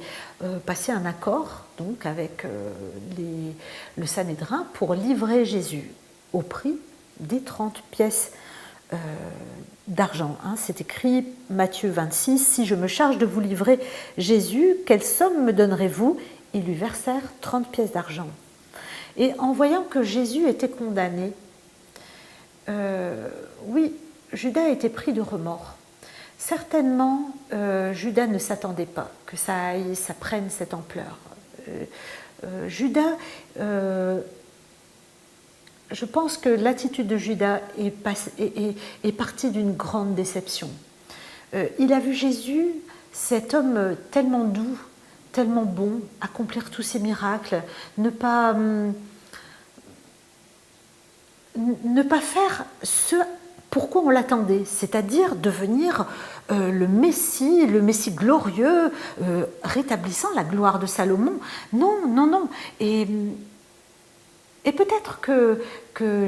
passé un accord donc, avec le Sanhédrin pour livrer Jésus au prix des 30 pièces d'argent. C'est écrit Matthieu 26, « Si je me charge de vous livrer Jésus, quelle somme me donnerez-vous » Ils lui versèrent 30 pièces d'argent. Et en voyant que Jésus était condamné, oui, Judas a été pris de remords. Certainement, Judas ne s'attendait pas que ça prenne cette ampleur. Judas, je pense que l'attitude de Judas est partie d'une grande déception. Il a vu Jésus, cet homme tellement doux, tellement bon, accomplir tous ces miracles, ne pas faire ce pourquoi on l'attendait, c'est-à-dire devenir le Messie glorieux, rétablissant la gloire de Salomon. Non, non, non. Et peut-être que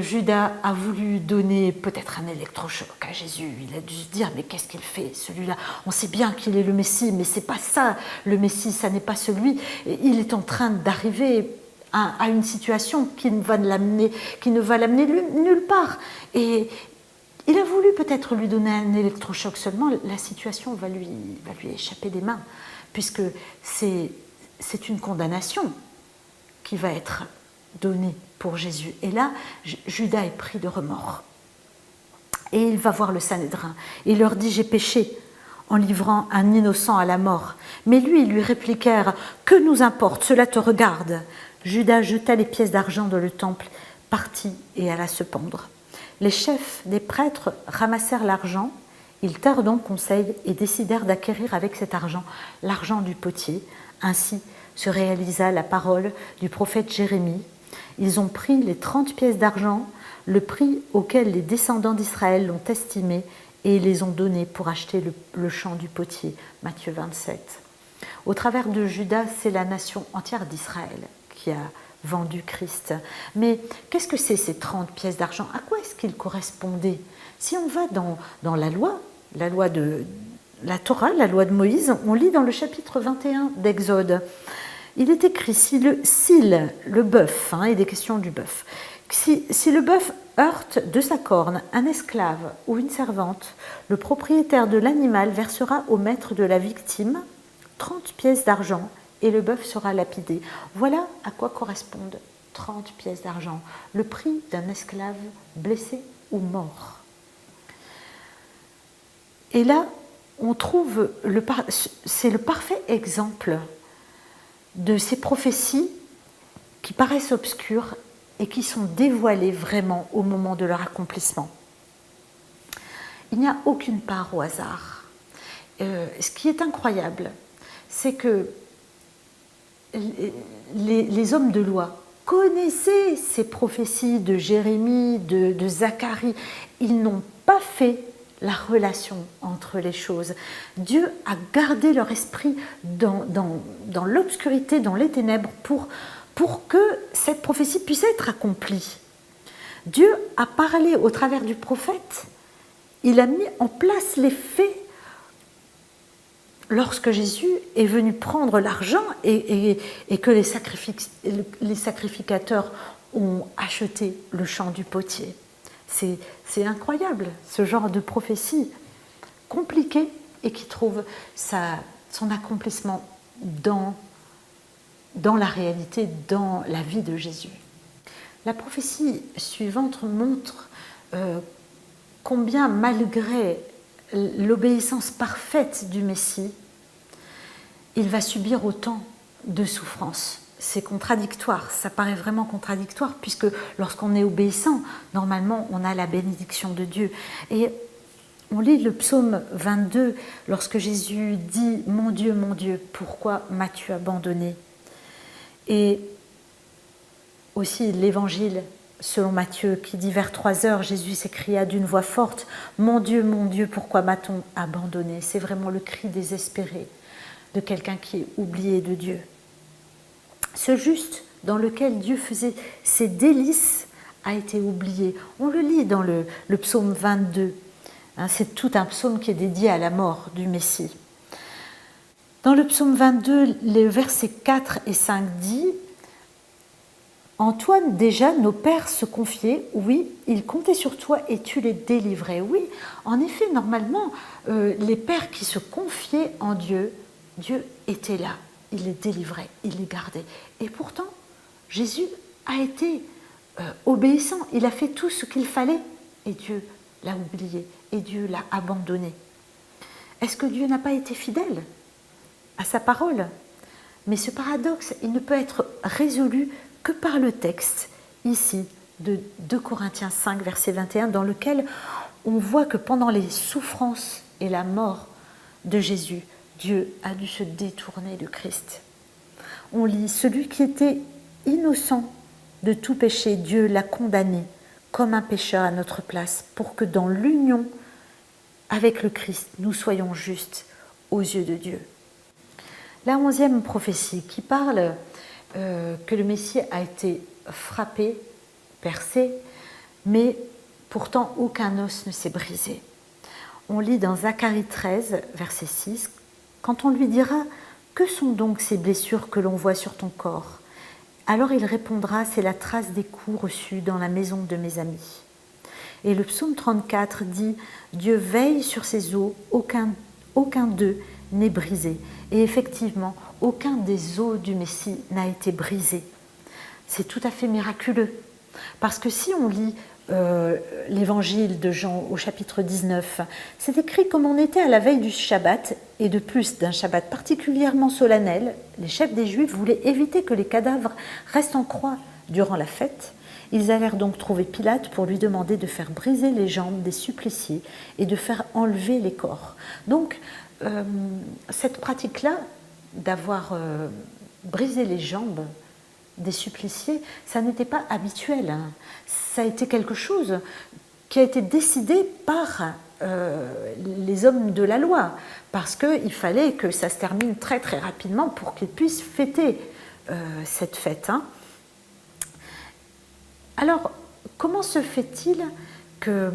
Judas a voulu donner peut-être un électrochoc à Jésus. Il a dû se dire, mais qu'est-ce qu'il fait, celui-là? On sait bien qu'il est le Messie, mais c'est pas ça, le Messie, ça n'est pas celui. Il est en train d'arriver à une situation qui ne va l'amener nulle part. Et il a voulu peut-être lui donner un électrochoc, seulement la situation va lui échapper des mains, puisque c'est une condamnation qui va être donnée pour Jésus. Et là, Judas est pris de remords. Et il va voir le Sanhédrin. Il leur dit « J'ai péché en livrant un innocent à la mort. » Mais lui, ils lui répliquèrent « Que nous importe, cela te regarde ?» Judas jeta les pièces d'argent dans le temple, partit et alla se pendre. Les chefs des prêtres ramassèrent l'argent, ils tinrent donc conseil et décidèrent d'acquérir avec cet argent l'argent du potier. Ainsi se réalisa la parole du prophète Jérémie. Ils ont pris les 30 pièces d'argent, le prix auquel les descendants d'Israël l'ont estimé, et ils les ont donnés pour acheter le champ du potier. Matthieu 27. Au travers de Judas, c'est la nation entière d'Israël qui a vendu Christ. Mais qu'est-ce que c'est ces 30 pièces d'argent? À quoi est-ce qu'ils correspondaient? Si on va dans la loi de la Torah, la loi de Moïse, on lit dans le chapitre 21 d'Exode. Il est écrit, si le bœuf, il est des questions du bœuf, si le bœuf heurte de sa corne un esclave ou une servante, le propriétaire de l'animal versera au maître de la victime 30 pièces d'argent et le bœuf sera lapidé. Voilà à quoi correspondent 30 pièces d'argent, le prix d'un esclave blessé ou mort. Et là, on trouve, c'est le parfait exemple de ces prophéties qui paraissent obscures et qui sont dévoilées vraiment au moment de leur accomplissement. Il n'y a aucune part au hasard. Ce qui est incroyable, c'est que les hommes de loi connaissaient ces prophéties de Jérémie, de Zacharie. Ils n'ont pas fait la relation entre les choses. Dieu a gardé leur esprit dans l'obscurité, dans les ténèbres, pour que cette prophétie puisse être accomplie. Dieu a parlé au travers du prophète, il a mis en place les faits. Lorsque Jésus est venu prendre l'argent et que les sacrificateurs ont acheté le champ du potier. C'est incroyable, ce genre de prophétie compliquée et qui trouve son accomplissement dans la réalité, dans la vie de Jésus. La prophétie suivante montre combien, malgré l'obéissance parfaite du Messie, il va subir autant de souffrances. C'est contradictoire, ça paraît vraiment contradictoire, puisque lorsqu'on est obéissant, normalement, on a la bénédiction de Dieu. Et on lit le psaume 22, lorsque Jésus dit « Mon Dieu, pourquoi m'as-tu abandonné ?» Et aussi l'évangile selon Matthieu, qui dit vers 3 heures, Jésus s'écria d'une voix forte, « Mon Dieu, pourquoi m'a-t-on abandonné ?» C'est vraiment le cri désespéré de quelqu'un qui est oublié de Dieu. Ce juste dans lequel Dieu faisait ses délices a été oublié. On le lit dans le psaume 22. C'est tout un psaume qui est dédié à la mort du Messie. Dans le psaume 22, les versets 4 et 5 dit Antoine, déjà, nos pères se confiaient, oui, ils comptaient sur toi et tu les délivrais. Oui, en effet, normalement, les pères qui se confiaient en Dieu, Dieu était là, il les délivrait, il les gardait. Et pourtant, Jésus a été obéissant, il a fait tout ce qu'il fallait et Dieu l'a oublié et Dieu l'a abandonné. Est-ce que Dieu n'a pas été fidèle à sa parole? Mais ce paradoxe, il ne peut être résolu que par le texte, ici, de 2 Corinthiens 5, verset 21, dans lequel on voit que pendant les souffrances et la mort de Jésus, Dieu a dû se détourner de Christ. On lit « Celui qui était innocent de tout péché, Dieu l'a condamné comme un pécheur à notre place, pour que dans l'union avec le Christ, nous soyons justes aux yeux de Dieu. » La 11e prophétie qui parle que le Messie a été frappé, percé, mais pourtant aucun os ne s'est brisé. On lit dans Zacharie 13, verset 6, « Quand on lui dira « Que sont donc ces blessures que l'on voit sur ton corps ?» Alors il répondra « C'est la trace des coups reçus dans la maison de mes amis. » Et le psaume 34 dit « Dieu veille sur ses os, aucun d'eux n'est brisé. » Et effectivement, aucun des os du Messie n'a été brisé. C'est tout à fait miraculeux. Parce que si on lit l'évangile de Jean au chapitre 19, c'est écrit comme on était à la veille du Shabbat, et de plus d'un Shabbat particulièrement solennel, les chefs des Juifs voulaient éviter que les cadavres restent en croix durant la fête. Ils allèrent donc trouver Pilate pour lui demander de faire briser les jambes des suppliciés et de faire enlever les corps. Donc, cette pratique-là, d'avoir brisé les jambes des suppliciés, ça n'était pas habituel. Hein. Ça a été quelque chose qui a été décidé par les hommes de la loi, parce qu'il fallait que ça se termine très très rapidement pour qu'ils puissent fêter cette fête. Hein. Alors, comment se fait-il que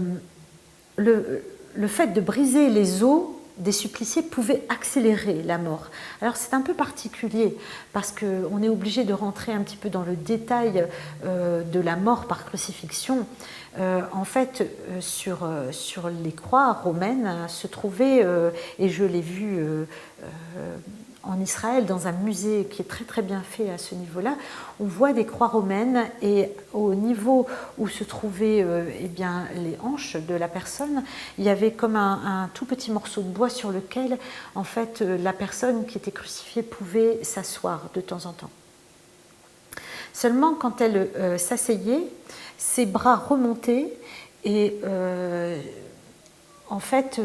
le fait de briser les os des suppliciés pouvait accélérer la mort? Alors c'est un peu particulier parce qu'on est obligé de rentrer un petit peu dans le détail de la mort par crucifixion. En fait, sur les croix romaines se trouvait, et je l'ai vu en Israël, dans un musée qui est très très bien fait à ce niveau-là, on voit des croix romaines et au niveau où se trouvaient eh bien, les hanches de la personne, il y avait comme un tout petit morceau de bois sur lequel en fait la personne qui était crucifiée pouvait s'asseoir de temps en temps. Seulement quand elle s'asseyait, ses bras remontaient et en fait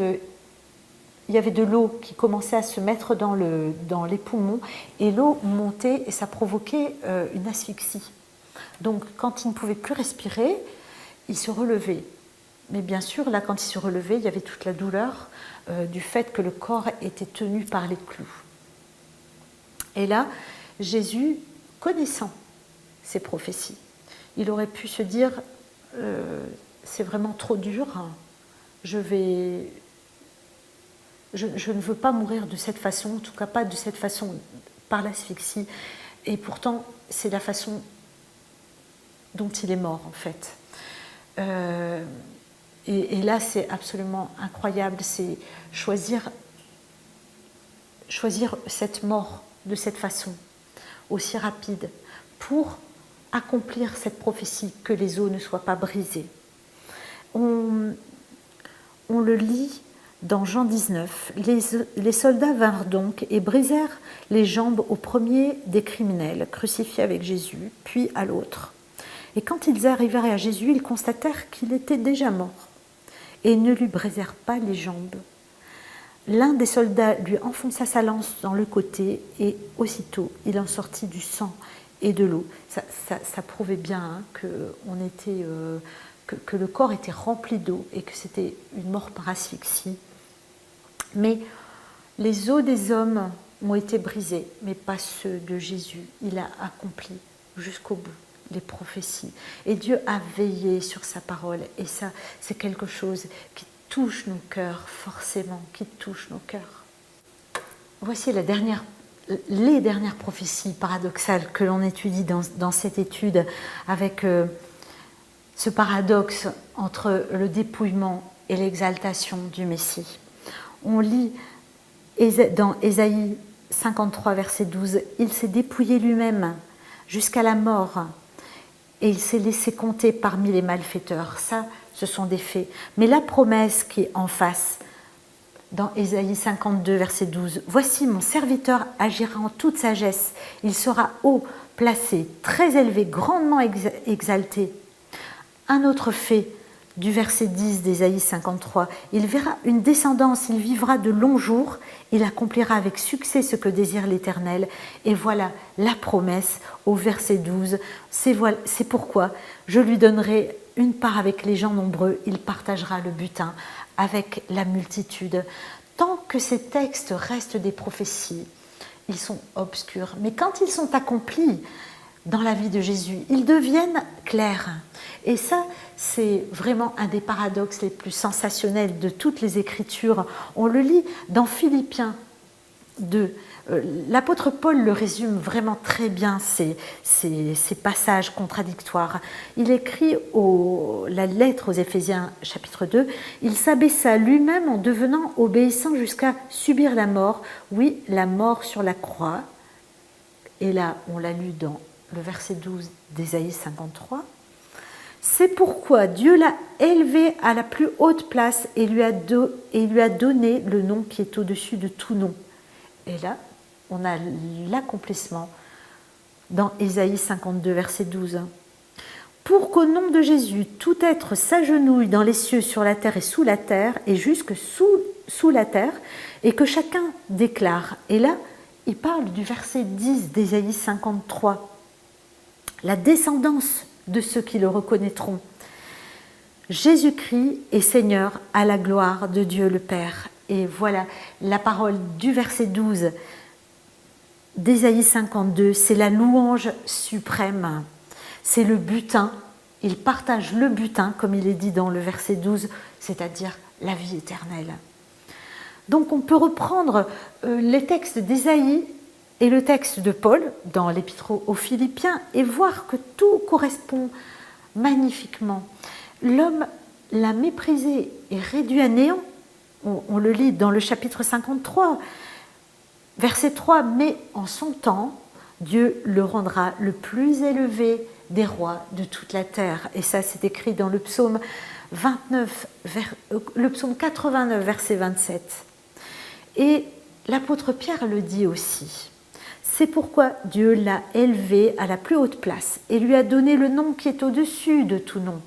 il y avait de l'eau qui commençait à se mettre dans les poumons et l'eau montait et ça provoquait une asphyxie. Donc quand il ne pouvait plus respirer, il se relevait. Mais bien sûr, là, quand il se relevait, il y avait toute la douleur du fait que le corps était tenu par les clous. Et là, Jésus, connaissant ces prophéties, il aurait pu se dire c'est vraiment trop dur, hein, je ne veux pas mourir de cette façon, en tout cas pas de cette façon, par l'asphyxie. Et pourtant, c'est la façon dont il est mort, en fait. Et là, c'est absolument incroyable, c'est choisir cette mort de cette façon, aussi rapide, pour accomplir cette prophétie, que les os ne soient pas brisés. On le lit dans Jean 19, les soldats vinrent donc et brisèrent les jambes au premier des criminels crucifiés avec Jésus, puis à l'autre. Et quand ils arrivèrent à Jésus, ils constatèrent qu'il était déjà mort et ne lui brisèrent pas les jambes. L'un des soldats lui enfonça sa lance dans le côté et aussitôt il en sortit du sang et de l'eau. Ça prouvait bien hein, que le corps était rempli d'eau et que c'était une mort par asphyxie. Mais les os des hommes ont été brisés, mais pas ceux de Jésus. Il a accompli jusqu'au bout les prophéties. Et Dieu a veillé sur sa parole. Et ça, c'est quelque chose qui touche nos cœurs, forcément, qui touche nos cœurs. Voici la dernière les dernières prophéties paradoxales que l'on étudie dans cette étude, avec ce paradoxe entre le dépouillement et l'exaltation du Messie. On lit dans Ésaïe 53, verset 12, « Il s'est dépouillé lui-même jusqu'à la mort, et il s'est laissé compter parmi les malfaiteurs. » Ça, ce sont des faits. Mais la promesse qui est en face, dans Ésaïe 52, verset 12, « Voici mon serviteur agira en toute sagesse, il sera haut placé, très élevé, grandement exalté. » Un autre fait du verset 10 d'Ésaïe 53, « Il verra une descendance, il vivra de longs jours, il accomplira avec succès ce que désire l'Éternel. » Et voilà la promesse au verset 12, « C'est pourquoi je lui donnerai une part avec les gens nombreux, il partagera le butin avec la multitude. » Tant que ces textes restent des prophéties, ils sont obscurs. Mais quand ils sont accomplis dans la vie de Jésus, ils deviennent clairs. Et ça, c'est vraiment un des paradoxes les plus sensationnels de toutes les Écritures. On le lit dans Philippiens 2. L'apôtre Paul le résume vraiment très bien, ces passages contradictoires. Il écrit la lettre aux Éphésiens, chapitre 2, « Il s'abaissa lui-même en devenant obéissant jusqu'à subir la mort. » Oui, la mort sur la croix. Et là, on l'a lu dans le verset 12 d'Ésaïe 53. « C'est pourquoi Dieu l'a élevé à la plus haute place et lui a donné le nom qui est au-dessus de tout nom. » Et là, on a l'accomplissement dans Ésaïe 52, verset 12. « Pour qu'au nom de Jésus, tout être s'agenouille dans les cieux, sur la terre et sous la terre, et jusque sous la terre, et que chacun déclare. » Et là, il parle du verset 10 d'Ésaïe 53. La descendance de ceux qui le reconnaîtront. Jésus-Christ est Seigneur à la gloire de Dieu le Père. Et voilà la parole du verset 12 d'Ésaïe 52, c'est la louange suprême. C'est le butin. Il partage le butin, comme il est dit dans le verset 12, c'est-à-dire la vie éternelle. Donc on peut reprendre les textes d'Ésaïe et le texte de Paul dans l'Épître aux Philippiens et voir que tout correspond magnifiquement. L'homme l'a méprisé et réduit à néant. On le lit dans le chapitre 53, verset 3, « Mais en son temps, Dieu le rendra le plus élevé des rois de toute la terre. » Et ça, c'est écrit dans le psaume 89, verset 27. Et l'apôtre Pierre le dit aussi. « C'est pourquoi Dieu l'a élevé à la plus haute place et lui a donné le nom qui est au-dessus de tout nom.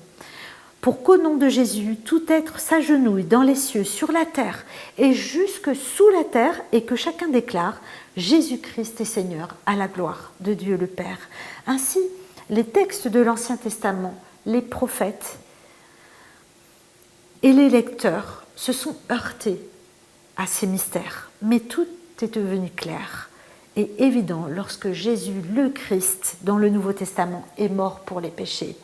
Pour qu'au nom de Jésus, tout être s'agenouille dans les cieux, sur la terre et jusque sous la terre, et que chacun déclare « Jésus-Christ est Seigneur à la gloire de Dieu le Père. » Ainsi, les textes de l'Ancien Testament, les prophètes et les lecteurs se sont heurtés à ces mystères, mais tout est devenu clair et évident lorsque Jésus, le Christ, dans le Nouveau Testament, est mort pour les péchés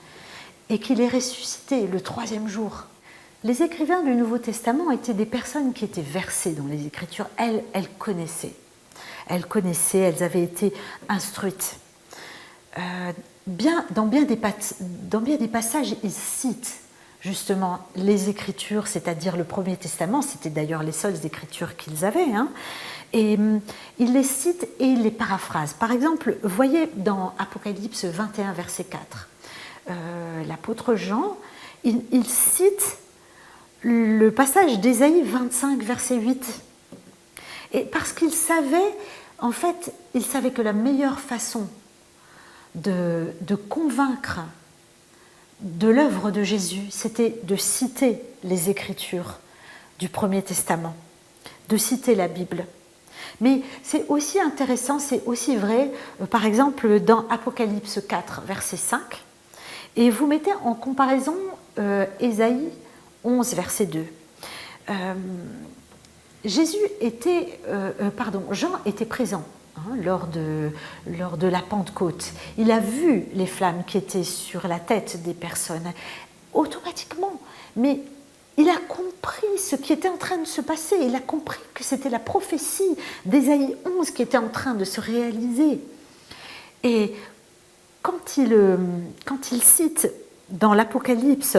et qu'il est ressuscité le 3e jour. Les écrivains du Nouveau Testament étaient des personnes qui étaient versées dans les Écritures. Elles connaissaient. Elles connaissaient, elles avaient été instruites. Dans bien des passages, ils citent justement les Écritures, c'est-à-dire le Premier Testament. C'était d'ailleurs les seules Écritures qu'ils avaient. Et ils les citent et ils les paraphrasent. Par exemple, voyez dans Apocalypse 21, verset 4. L'apôtre Jean, il cite le passage d'Ésaïe 25, verset 8. Et parce qu'il savait, en fait, il savait que la meilleure façon de convaincre de l'œuvre de Jésus, c'était de citer les Écritures du Premier Testament, de citer la Bible. Mais c'est aussi intéressant, c'est aussi vrai, par exemple, dans Apocalypse 4, verset 5, et vous mettez en comparaison Ésaïe 11, verset 2. Jean était présent lors de la Pentecôte. Il a vu les flammes qui étaient sur la tête des personnes, automatiquement. Mais il a compris ce qui était en train de se passer. Il a compris que c'était la prophétie d'Ésaïe 11 qui était en train de se réaliser. Et quand il cite dans l'Apocalypse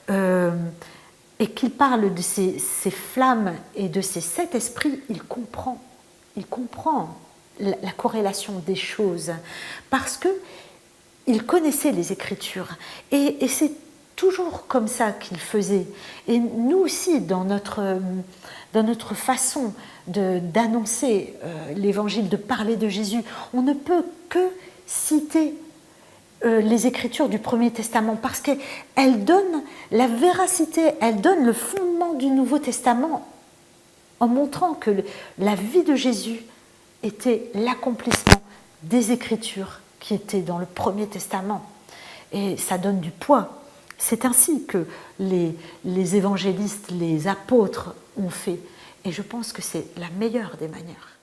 et qu'il parle de ces flammes et de ces 7 esprits, il comprend la corrélation des choses parce qu'il connaissait les Écritures. Et c'est toujours comme ça qu'il faisait. Et nous aussi, dans notre façon d'annoncer l'Évangile, de parler de Jésus, on ne peut que citer les Écritures du Premier Testament parce qu'elles donnent la véracité, elles donnent le fondement du Nouveau Testament en montrant que la vie de Jésus était l'accomplissement des Écritures qui étaient dans le Premier Testament. Et ça donne du poids. C'est ainsi que les évangélistes, les apôtres ont fait. Et je pense que c'est la meilleure des manières.